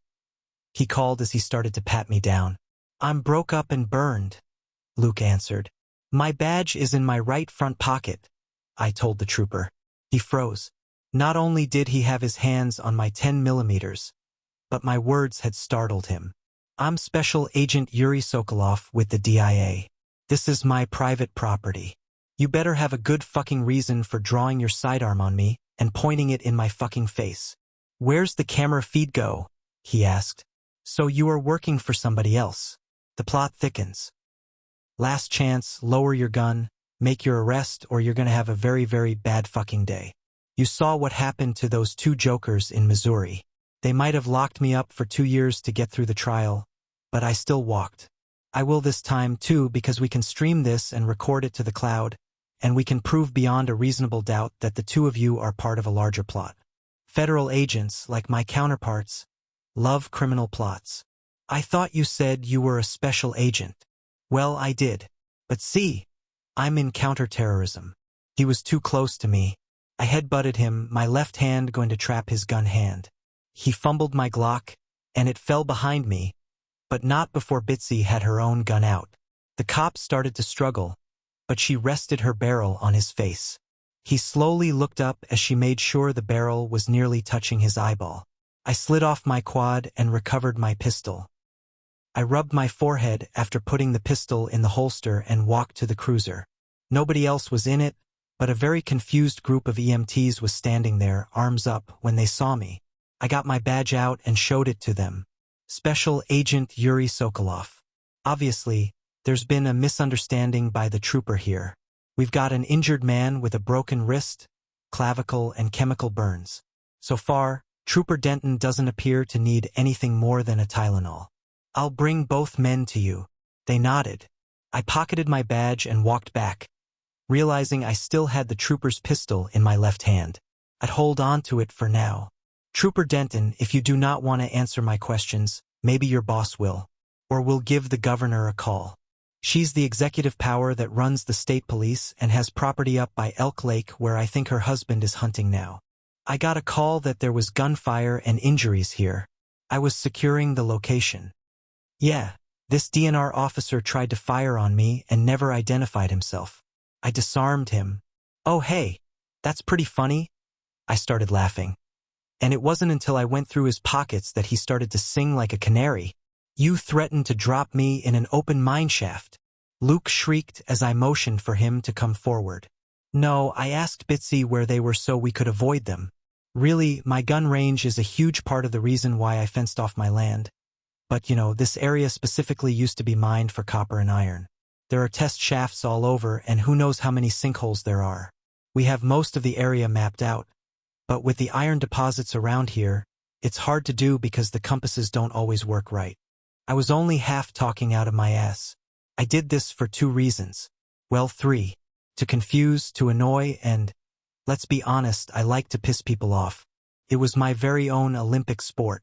He called as he started to pat me down. I'm broke up and burned, Luke answered. My badge is in my right front pocket, I told the trooper. He froze. Not only did he have his hands on my 10mm, but my words had startled him. I'm Special Agent Yuri Sokolov with the DIA. This is my private property. You better have a good fucking reason for drawing your sidearm on me and pointing it in my fucking face. Where's the camera feed go? He asked. So you are working for somebody else. The plot thickens. Last chance, lower your gun, make your arrest, or you're gonna have a very, very bad fucking day. You saw what happened to those two jokers in Missouri. They might have locked me up for 2 years to get through the trial, but I still walked. I will this time too, because we can stream this and record it to the cloud, and we can prove beyond a reasonable doubt that the two of you are part of a larger plot. Federal agents, like my counterparts, love criminal plots. I thought you said you were a special agent. Well, I did. But see, I'm in counterterrorism. He was too close to me. I headbutted him, my left hand going to trap his gun hand. He fumbled my Glock, and it fell behind me, but not before Bitsy had her own gun out. The cop started to struggle, but she rested her barrel on his face. He slowly looked up as she made sure the barrel was nearly touching his eyeball. I slid off my quad and recovered my pistol. I rubbed my forehead after putting the pistol in the holster and walked to the cruiser. Nobody else was in it, but a very confused group of EMTs was standing there, arms up, when they saw me. I got my badge out and showed it to them. Special Agent Yuri Sokolov. Obviously, there's been a misunderstanding by the trooper here. We've got an injured man with a broken wrist, clavicle, and chemical burns. So far, Trooper Denton doesn't appear to need anything more than a Tylenol. I'll bring both men to you. They nodded. I pocketed my badge and walked back, realizing I still had the trooper's pistol in my left hand. I'd hold on to it for now. Trooper Denton, if you do not want to answer my questions, maybe your boss will. Or we'll give the governor a call. She's the executive power that runs the state police and has property up by Elk Lake where I think her husband is hunting now. I got a call that there was gunfire and injuries here. I was securing the location. Yeah, this DNR officer tried to fire on me and never identified himself. I disarmed him. Oh hey, that's pretty funny. I started laughing. And it wasn't until I went through his pockets that he started to sing like a canary. You threatened to drop me in an open mine shaft. Luke shrieked as I motioned for him to come forward. No, I asked Bitsy where they were so we could avoid them. Really, my gun range is a huge part of the reason why I fenced off my land. But this area specifically used to be mined for copper and iron. There are test shafts all over and who knows how many sinkholes there are. We have most of the area mapped out. But with the iron deposits around here, it's hard to do because the compasses don't always work right. I was only half talking out of my ass. I did this for 2 reasons. Well, 3. To confuse, to annoy, and, let's be honest, I like to piss people off. It was my very own Olympic sport.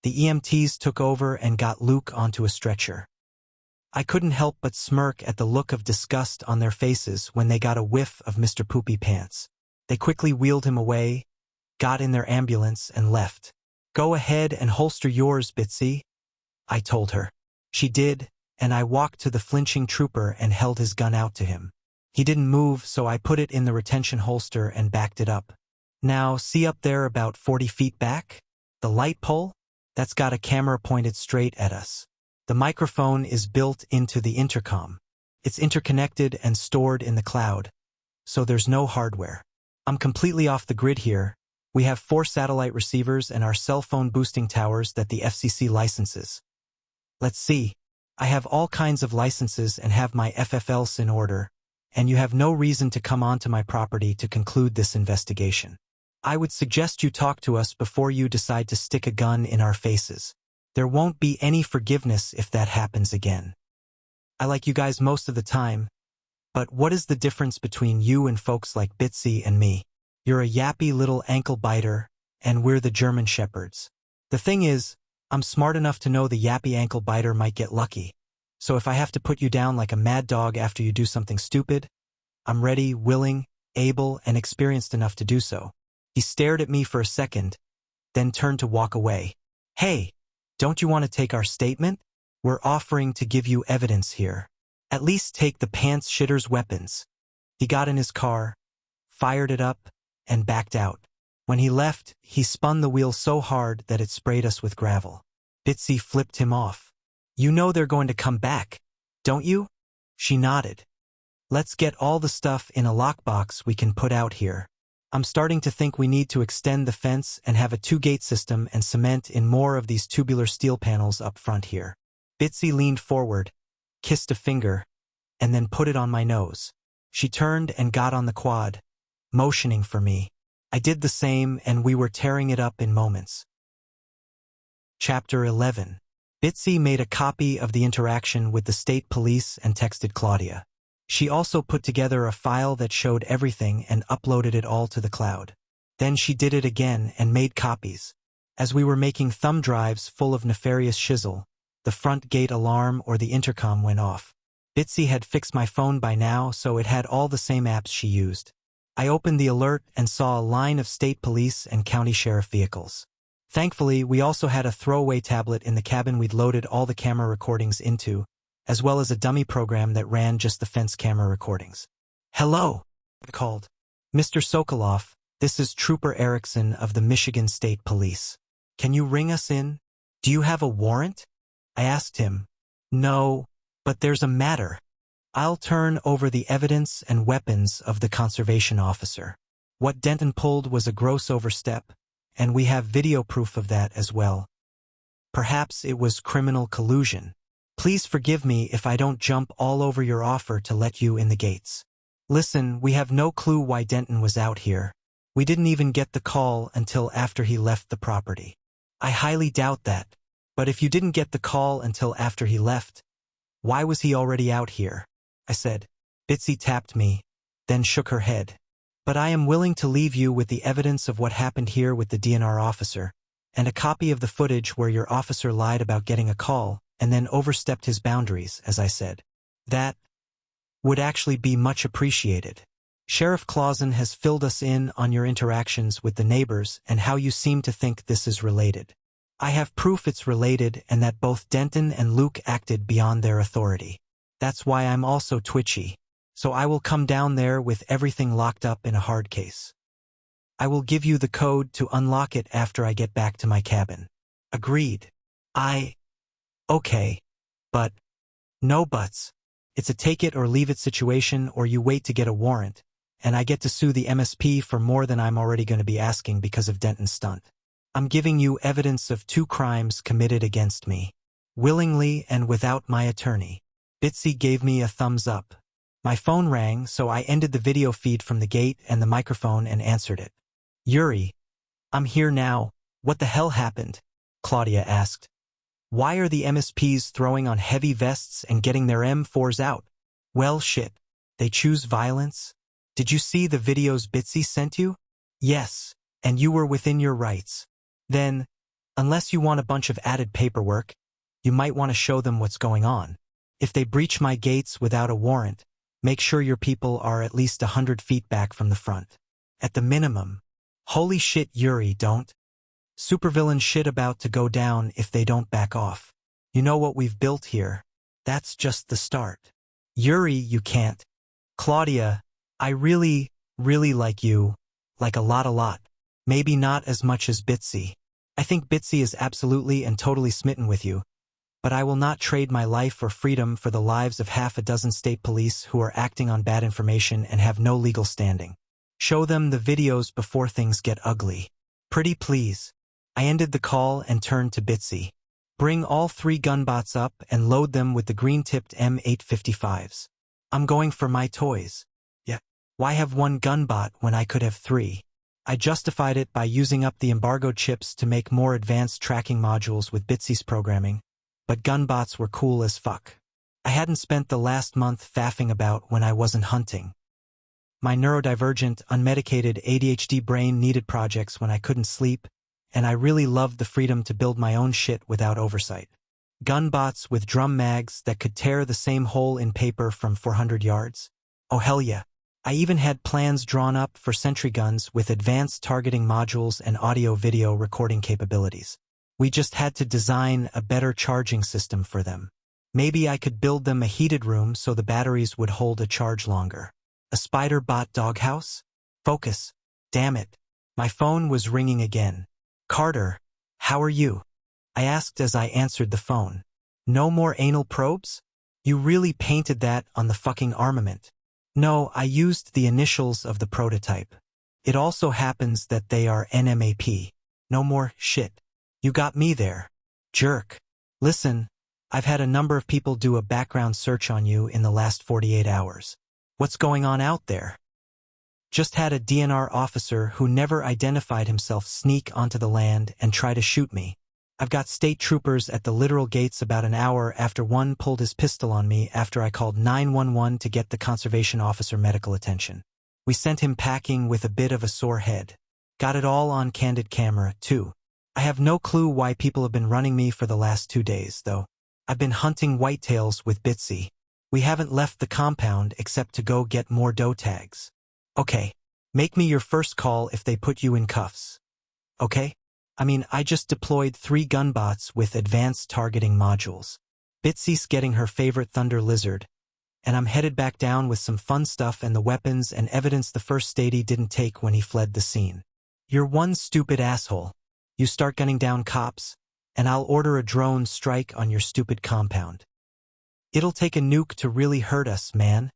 The EMTs took over and got Luke onto a stretcher. I couldn't help but smirk at the look of disgust on their faces when they got a whiff of Mr. Poopy Pants. They quickly wheeled him away, got in their ambulance, and left. Go ahead and holster yours, Bitsy, I told her. She did, and I walked to the flinching trooper and held his gun out to him. He didn't move, so I put it in the retention holster and backed it up. Now, see up there about 40 feet back? The light pole? That's got a camera pointed straight at us. The microphone is built into the intercom. It's interconnected and stored in the cloud, so there's no hardware. I'm completely off the grid here. We have 4 satellite receivers and our cell phone boosting towers that the FCC licenses. Let's see. I have all kinds of licenses and have my FFLs in order, and you have no reason to come onto my property to conclude this investigation. I would suggest you talk to us before you decide to stick a gun in our faces. There won't be any forgiveness if that happens again. I like you guys most of the time, but what is the difference between you and folks like Bitsy and me? You're a yappy little ankle biter, and we're the German shepherds. The thing is, I'm smart enough to know the yappy ankle biter might get lucky. So if I have to put you down like a mad dog after you do something stupid, I'm ready, willing, able, and experienced enough to do so. He stared at me for a second, then turned to walk away. Hey, don't you want to take our statement? We're offering to give you evidence here. At least take the pants shitter's weapons. He got in his car, fired it up, and backed out. When he left, he spun the wheel so hard that it sprayed us with gravel. Bitsy flipped him off. You know they're going to come back, don't you? She nodded. Let's get all the stuff in a lockbox we can put out here. I'm starting to think we need to extend the fence and have a 2-gate system and cement in more of these tubular steel panels up front here. Bitsy leaned forward, kissed a finger, and then put it on my nose. She turned and got on the quad, motioning for me. I did the same, and we were tearing it up in moments. Chapter 11. Bitsy made a copy of the interaction with the state police and texted Claudia. She also put together a file that showed everything and uploaded it all to the cloud. Then she did it again and made copies. As we were making thumb drives full of nefarious shizzle, the front gate alarm or the intercom went off. Bitsy had fixed my phone by now, so it had all the same apps she used. I opened the alert and saw a line of state police and county sheriff vehicles. Thankfully, we also had a throwaway tablet in the cabin we'd loaded all the camera recordings into, as well as a dummy program that ran just the fence camera recordings. Hello, I called. Mr. Sokolov, this is Trooper Erickson of the Michigan State Police. Can you ring us in? Do you have a warrant? I asked him. No, but there's a matter. I'll turn over the evidence and weapons of the conservation officer. What Denton pulled was a gross overstep, and we have video proof of that as well. Perhaps it was criminal collusion. Please forgive me if I don't jump all over your offer to let you in the gates. Listen, we have no clue why Denton was out here. We didn't even get the call until after he left the property. I highly doubt that. But if you didn't get the call until after he left, why was he already out here? I said. Bitsy tapped me, then shook her head. But I am willing to leave you with the evidence of what happened here with the DNR officer, and a copy of the footage where your officer lied about getting a call, and then overstepped his boundaries, as I said. That would actually be much appreciated. Sheriff Clausen has filled us in on your interactions with the neighbors and how you seem to think this is related. I have proof it's related and that both Denton and Luke acted beyond their authority. That's why I'm also twitchy, so I will come down there with everything locked up in a hard case. I will give you the code to unlock it after I get back to my cabin. Agreed. Okay. But no buts. It's a take it or leave it situation, or you wait to get a warrant, and I get to sue the MSP for more than I'm already going to be asking because of Denton's stunt. I'm giving you evidence of 2 crimes committed against me, willingly and without my attorney. Bitsy gave me a thumbs up. My phone rang, so I ended the video feed from the gate and the microphone and answered it. Yuri, I'm here now. What the hell happened? Claudia asked. Why are the MSPs throwing on heavy vests and getting their M4s out? Well, shit. They choose violence? Did you see the videos Bitsy sent you? Yes, and you were within your rights. Then, unless you want a bunch of added paperwork, you might want to show them what's going on. If they breach my gates without a warrant, make sure your people are at least 100 feet back from the front. At the minimum. Holy shit, Yuri, don't. Supervillain shit about to go down if they don't back off. You know what we've built here. That's just the start. Yuri, you can't. Claudia, I really like you. Like a lot. Maybe not as much as Bitsy. I think Bitsy is absolutely and totally smitten with you. But I will not trade my life or freedom for the lives of half a dozen state police who are acting on bad information and have no legal standing. Show them the videos before things get ugly. Pretty please. I ended the call and turned to Bitsy. Bring all 3 gunbots up and load them with the green-tipped M855s. I'm going for my toys. Yeah. Why have 1 gunbot when I could have 3? I justified it by using up the embargo chips to make more advanced tracking modules with Bitsy's programming, but gunbots were cool as fuck. I hadn't spent the last month faffing about when I wasn't hunting. My neurodivergent, unmedicated ADHD brain needed projects when I couldn't sleep, and I really loved the freedom to build my own shit without oversight. Gun bots with drum mags that could tear the same hole in paper from 400 yards. Oh hell yeah. I even had plans drawn up for sentry guns with advanced targeting modules and audio-video recording capabilities. We just had to design a better charging system for them. Maybe I could build them a heated room so the batteries would hold a charge longer. A spider bot doghouse? Focus. Damn it. My phone was ringing again. Carter, how are you? I asked as I answered the phone. No more anal probes? You really painted that on the fucking armament. No, I used the initials of the prototype. It also happens that they are NMAP. No more shit. You got me there. Jerk. Listen, I've had a number of people do a background search on you in the last 48 hours. What's going on out there? Just had a DNR officer who never identified himself sneak onto the land and try to shoot me. I've got state troopers at the literal gates about an hour after one pulled his pistol on me after I called 911 to get the conservation officer medical attention. We sent him packing with a bit of a sore head. Got it all on candid camera, too. I have no clue why people have been running me for the last 2 days, though. I've been hunting whitetails with Bitsy. We haven't left the compound except to go get more doe tags. Okay, make me your first call if they put you in cuffs. Okay? I just deployed 3 gun bots with advanced targeting modules. Bitsy's getting her favorite thunder lizard, and I'm headed back down with some fun stuff and the weapons and evidence the first statey didn't take when he fled the scene. You're one stupid asshole. You start gunning down cops, and I'll order a drone strike on your stupid compound. It'll take a nuke to really hurt us, man.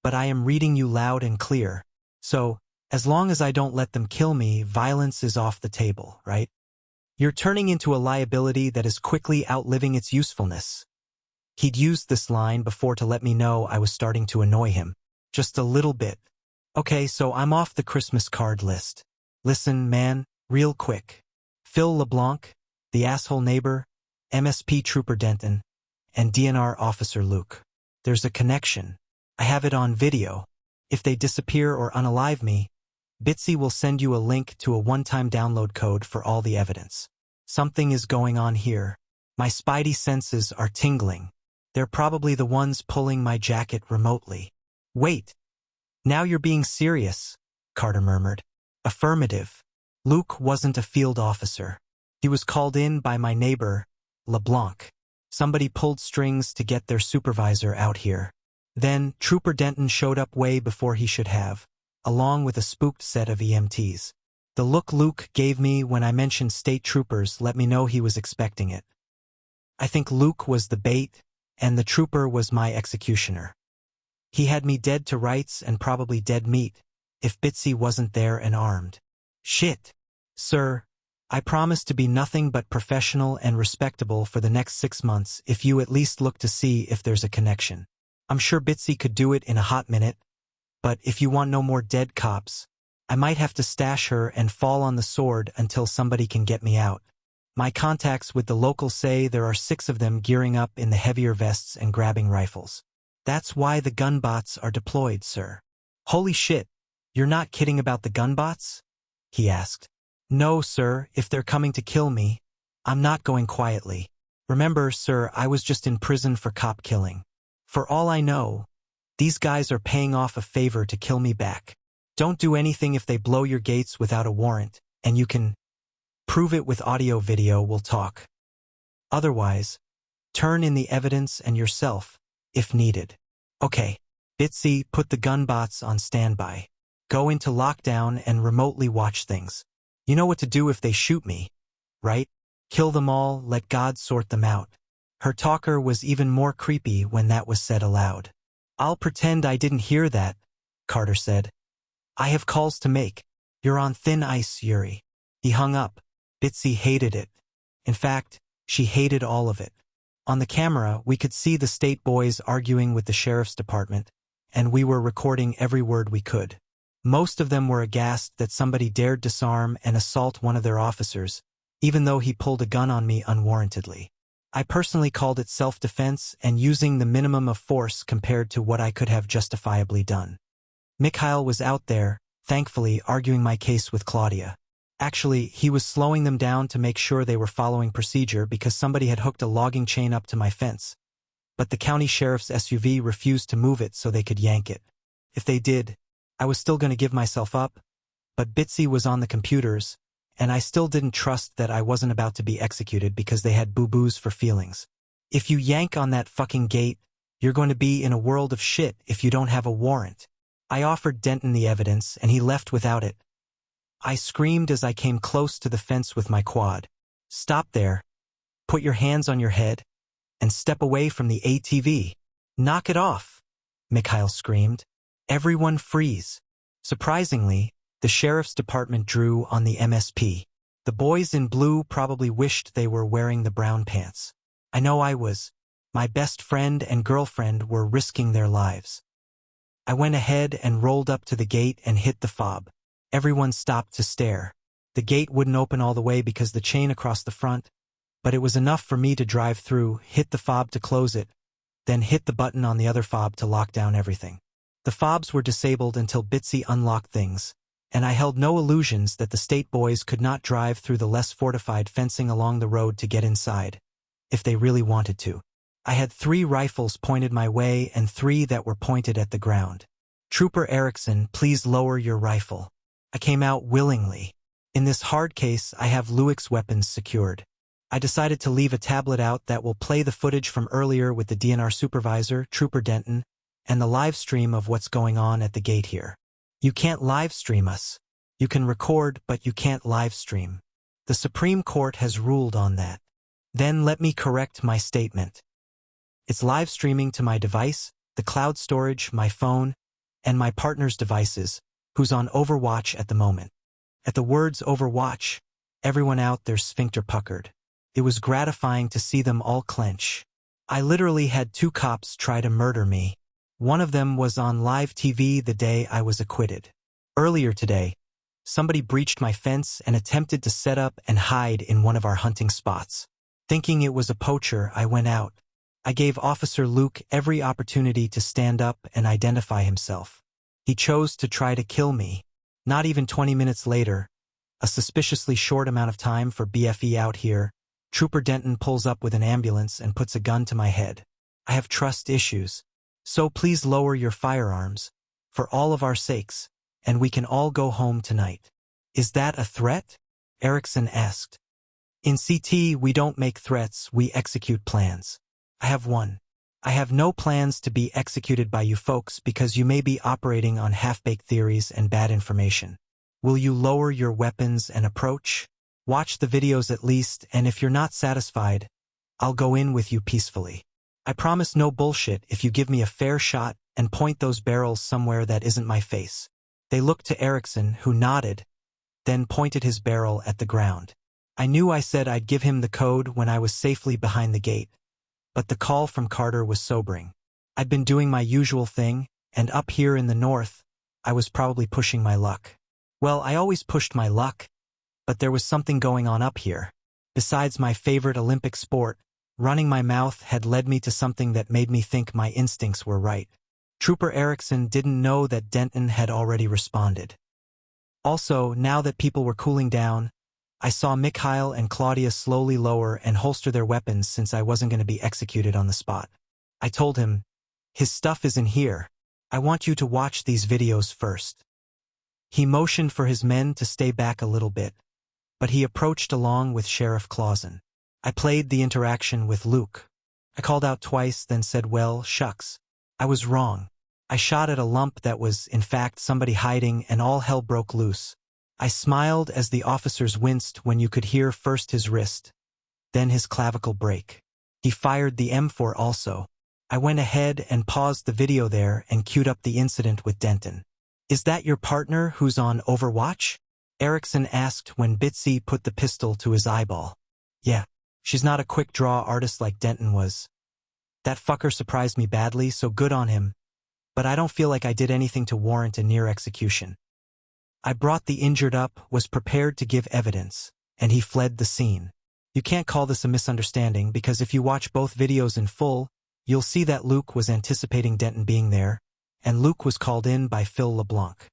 But I am reading you loud and clear. So, as long as I don't let them kill me, violence is off the table, right? You're turning into a liability that is quickly outliving its usefulness. He'd used this line before to let me know I was starting to annoy him. Just a little bit. Okay, so I'm off the Christmas card list. Listen, man, real quick. Phil LeBlanc, the asshole neighbor, MSP Trooper Denton, and DNR Officer Luke. There's a connection. I have it on video. If they disappear or unalive me, Bitsy will send you a link to a one-time download code for all the evidence. Something is going on here. My spidey senses are tingling. They're probably the ones pulling my jacket remotely. Wait. Now you're being serious, Carter murmured. Affirmative. Luke wasn't a field officer. He was called in by my neighbor, LeBlanc. Somebody pulled strings to get their supervisor out here. Then, Trooper Denton showed up way before he should have, along with a spooked set of EMTs. The look Luke gave me when I mentioned state troopers let me know he was expecting it. I think Luke was the bait, and the trooper was my executioner. He had me dead to rights and probably dead meat, if Bitsy wasn't there and armed. Shit. Sir, I promise to be nothing but professional and respectable for the next 6 months if you at least look to see if there's a connection. I'm sure Bitsy could do it in a hot minute, but if you want no more dead cops, I might have to stash her and fall on the sword until somebody can get me out. My contacts with the locals say there are 6 of them gearing up in the heavier vests and grabbing rifles. That's why the gun bots are deployed, sir. Holy shit, you're not kidding about the gun bots? He asked. No, sir, if they're coming to kill me, I'm not going quietly. Remember, sir, I was just in prison for cop killing. For all I know, these guys are paying off a favor to kill me back. Don't do anything if they blow your gates without a warrant, and you can prove it with audio-video, we'll talk. Otherwise, turn in the evidence and yourself, if needed. Okay, Bitsy, put the gun bots on standby. Go into lockdown and remotely watch things. You know what to do if they shoot me, right? Kill them all, let God sort them out. Her talker was even more creepy when that was said aloud. I'll pretend I didn't hear that, Carter said. I have calls to make. You're on thin ice, Yuri. He hung up. Bitsy hated it. In fact, she hated all of it. On the camera, we could see the state boys arguing with the sheriff's department, and we were recording every word we could. Most of them were aghast that somebody dared disarm and assault one of their officers, even though he pulled a gun on me unwarrantedly. I personally called it self-defense and using the minimum of force compared to what I could have justifiably done. Mikhail was out there, thankfully, arguing my case with Claudia. Actually, he was slowing them down to make sure they were following procedure because somebody had hooked a logging chain up to my fence. But the county sheriff's SUV refused to move it so they could yank it. If they did, I was still going to give myself up, but Bitsy was on the computers, and I still didn't trust that I wasn't about to be executed because they had boo-boos for feelings. If you yank on that fucking gate, you're going to be in a world of shit if you don't have a warrant. I offered Denton the evidence, and he left without it. I screamed as I came close to the fence with my quad. Stop there. Put your hands on your head, and step away from the ATV. Knock it off, Mikhail screamed. Everyone freeze. Surprisingly, the sheriff's department drew on the MSP. The boys in blue probably wished they were wearing the brown pants. I know I was. My best friend and girlfriend were risking their lives. I went ahead and rolled up to the gate and hit the fob. Everyone stopped to stare. The gate wouldn't open all the way because the chain across the front, but it was enough for me to drive through, hit the fob to close it, then hit the button on the other fob to lock down everything. The fobs were disabled until Bitsy unlocked things, and I held no illusions that the state boys could not drive through the less fortified fencing along the road to get inside, if they really wanted to. I had 3 rifles pointed my way and 3 that were pointed at the ground. Trooper Erickson, please lower your rifle. I came out willingly. In this hard case, I have Luik's weapons secured. I decided to leave a tablet out that will play the footage from earlier with the DNR supervisor, Trooper Denton, and the live stream of what's going on at the gate here. You can't live stream us. You can record, but you can't live stream. The Supreme Court has ruled on that. Then let me correct my statement. It's live streaming to my device, the cloud storage, my phone, and my partner's devices, who's on Overwatch at the moment. At the words Overwatch, everyone out their sphincter puckered. It was gratifying to see them all clench. I literally had 2 cops try to murder me. One of them was on live TV the day I was acquitted. Earlier today, somebody breached my fence and attempted to set up and hide in one of our hunting spots. Thinking it was a poacher, I went out. I gave Officer Luke every opportunity to stand up and identify himself. He chose to try to kill me. Not even 20 minutes later, a suspiciously short amount of time for BFE out here, Trooper Denton pulls up with an ambulance and puts a gun to my head. I have trust issues. So please lower your firearms, for all of our sakes, and we can all go home tonight. Is that a threat? Erickson asked. In CT, we don't make threats, we execute plans. I have one. I have no plans to be executed by you folks because you may be operating on half-baked theories and bad information. Will you lower your weapons and approach? Watch the videos at least, and if you're not satisfied, I'll go in with you peacefully. I promise no bullshit if you give me a fair shot and point those barrels somewhere that isn't my face. They looked to Erickson, who nodded, then pointed his barrel at the ground. I knew I said I'd give him the code when I was safely behind the gate, but the call from Carter was sobering. I'd been doing my usual thing, and up here in the north, I was probably pushing my luck. Well, I always pushed my luck, but there was something going on up here. Besides my favorite Olympic sport, running my mouth had led me to something that made me think my instincts were right. Trooper Erickson didn't know that Denton had already responded. Also, now that people were cooling down, I saw Mikhail and Claudia slowly lower and holster their weapons since I wasn't going to be executed on the spot. I told him, his stuff is in here. I want you to watch these videos first. He motioned for his men to stay back a little bit, but he approached along with Sheriff Clausen. I played the interaction with Luke. I called out twice, then said, well, shucks. I was wrong. I shot at a lump that was, in fact, somebody hiding, and all hell broke loose. I smiled as the officers winced when you could hear first his wrist, then his clavicle break. He fired the M4 also. I went ahead and paused the video there and queued up the incident with Denton. Is that your partner who's on Overwatch? Erickson asked when Bitsy put the pistol to his eyeball. Yeah. She's not a quick-draw artist like Denton was. That fucker surprised me badly, so good on him, but I don't feel like I did anything to warrant a near execution. I brought the injured up, was prepared to give evidence, and he fled the scene. You can't call this a misunderstanding because if you watch both videos in full, you'll see that Luke was anticipating Denton being there, and Luke was called in by Phil LeBlanc.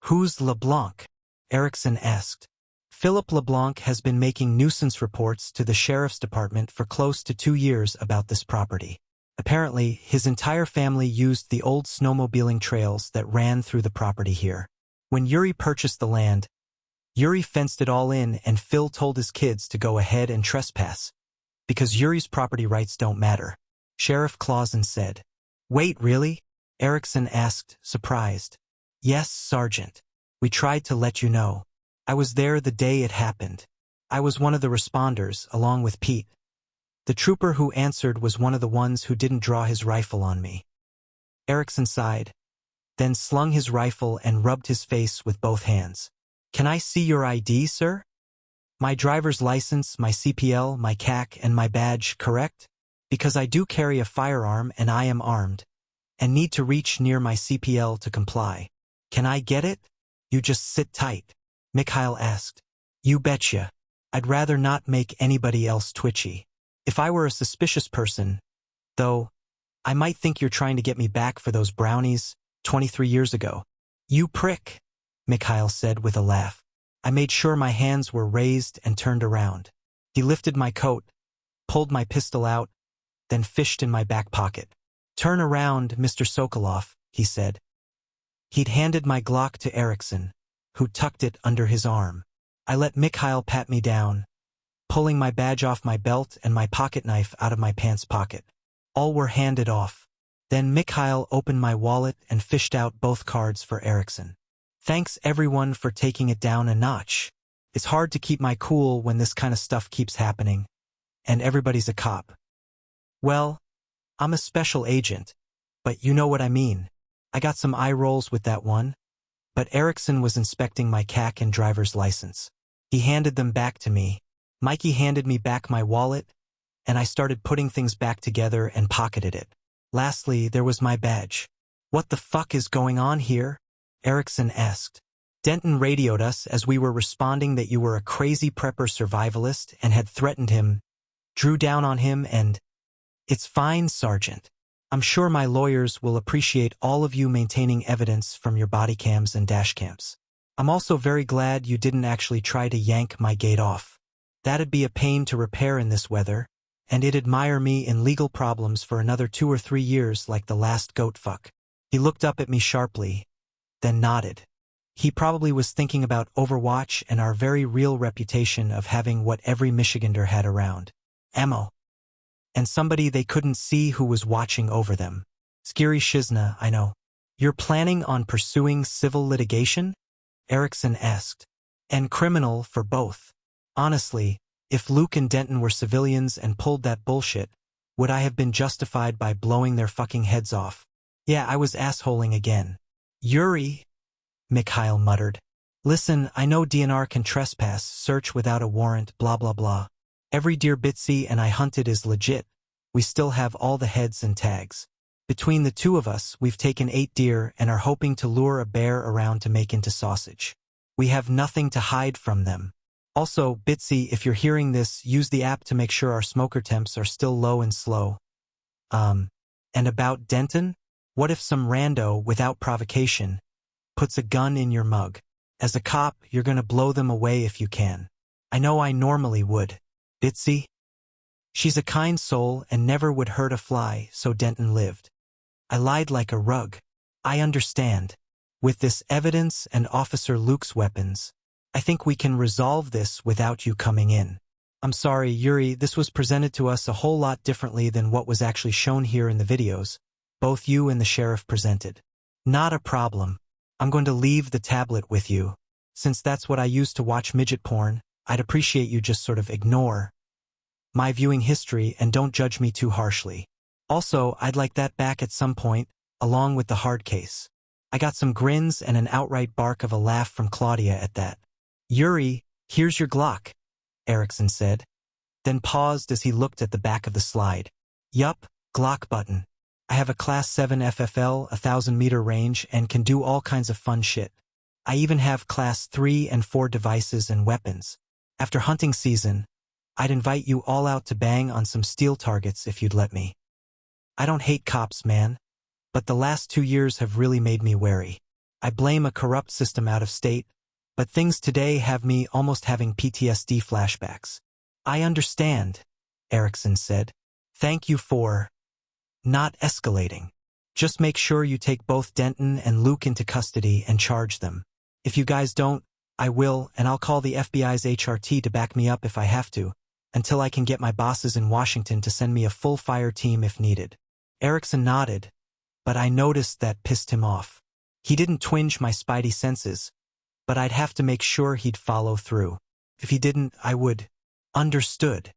"Who's LeBlanc?" Erickson asked. "Philip LeBlanc has been making nuisance reports to the sheriff's department for close to 2 years about this property. Apparently, his entire family used the old snowmobiling trails that ran through the property here. When Yuri purchased the land, Yuri fenced it all in and Phil told his kids to go ahead and trespass, because Yuri's property rights don't matter," Sheriff Clausen said. "Wait, really?" Erickson asked, surprised. "Yes, Sergeant. We tried to let you know. I was there the day it happened. I was one of the responders, along with Pete. The trooper who answered was one of the ones who didn't draw his rifle on me." Erickson sighed, then slung his rifle and rubbed his face with both hands. "Can I see your ID, sir? My driver's license, my CPL, my CAC, and my badge, correct? Because I do carry a firearm and I am armed, and need to reach near my CPL to comply. Can I get it?" "You just sit tight," Mikhail asked. "You betcha. I'd rather not make anybody else twitchy. If I were a suspicious person, though, I might think you're trying to get me back for those brownies 23 years ago." "You prick," Mikhail said with a laugh. I made sure my hands were raised and turned around. He lifted my coat, pulled my pistol out, then fished in my back pocket. "Turn around, Mr. Sokolov," he said. He'd handed my Glock to Erickson, who tucked it under his arm. I let Mikhail pat me down, pulling my badge off my belt and my pocket knife out of my pants pocket. All were handed off. Then Mikhail opened my wallet and fished out both cards for Erickson. "Thanks everyone for taking it down a notch. It's hard to keep my cool when this kind of stuff keeps happening, and everybody's a cop. Well, I'm a special agent, but you know what I mean." I got some eye rolls with that one, but Erickson was inspecting my CAC and driver's license. He handed them back to me. Mikey handed me back my wallet, and I started putting things back together and pocketed it. Lastly, there was my badge. "What the fuck is going on here?" Erickson asked. "Denton radioed us as we were responding that you were a crazy prepper survivalist and had threatened him, drew down on him and—" "It's fine, Sergeant. I'm sure my lawyers will appreciate all of you maintaining evidence from your body cams and dash cams. I'm also very glad you didn't actually try to yank my gate off. That'd be a pain to repair in this weather, and it'd mire me in legal problems for another 2 or 3 years like the last goat fuck." He looked up at me sharply, then nodded. He probably was thinking about Overwatch and our very real reputation of having what every Michigander had around: ammo. And somebody they couldn't see who was watching over them. "Scary shizna, I know. You're planning on pursuing civil litigation?" Erickson asked. "And criminal for both. Honestly, if Luke and Denton were civilians and pulled that bullshit, would I have been justified by blowing their fucking heads off? Yeah, I was assholing again." "Yuri," Mikhail muttered. "Listen, I know DNR can trespass, search without a warrant, blah blah blah. Every deer Bitsy and I hunted is legit. We still have all the heads and tags. Between the two of us, we've taken 8 deer and are hoping to lure a bear around to make into sausage. We have nothing to hide from them. Also, Bitsy, if you're hearing this, use the app to make sure our smoker temps are still low and slow. And about Denton? What if some rando, without provocation, puts a gun in your mug? As a cop, you're gonna blow them away if you can. I know I normally would. Bitsy? She's a kind soul and never would hurt a fly, so Denton lived. I lied like a rug. I understand. With this evidence and Officer Luke's weapons, I think we can resolve this without you coming in. I'm sorry, Yuri, this was presented to us a whole lot differently than what was actually shown here in the videos. Both you and the sheriff presented. Not a problem. I'm going to leave the tablet with you. Since that's what I use to watch midget porn, I'd appreciate you just sort of ignore my viewing history and don't judge me too harshly. Also, I'd like that back at some point, along with the hard case." I got some grins and an outright bark of a laugh from Claudia at that. "Yuri, here's your Glock," Erickson said, then paused as he looked at the back of the slide. "Yup, Glock button. I have a Class 7 FFL, 1,000-meter range, and can do all kinds of fun shit. I even have Class 3 and 4 devices and weapons. After hunting season, I'd invite you all out to bang on some steel targets if you'd let me. I don't hate cops, man. but the last 2 years have really made me wary. I blame a corrupt system out of state, but things today have me almost having PTSD flashbacks. I understand, Erickson said. Thank you for not escalating. Just make sure you take both Denton and Luke into custody and charge them. If you guys don't, I will, and I'll call the FBI's HRT to back me up if I have to, until I can get my bosses in Washington to send me a full fire team if needed. Erickson nodded, but I noticed that pissed him off. He didn't twinge my spidey senses, but I'd have to make sure he'd follow through. If he didn't, I would. Understood.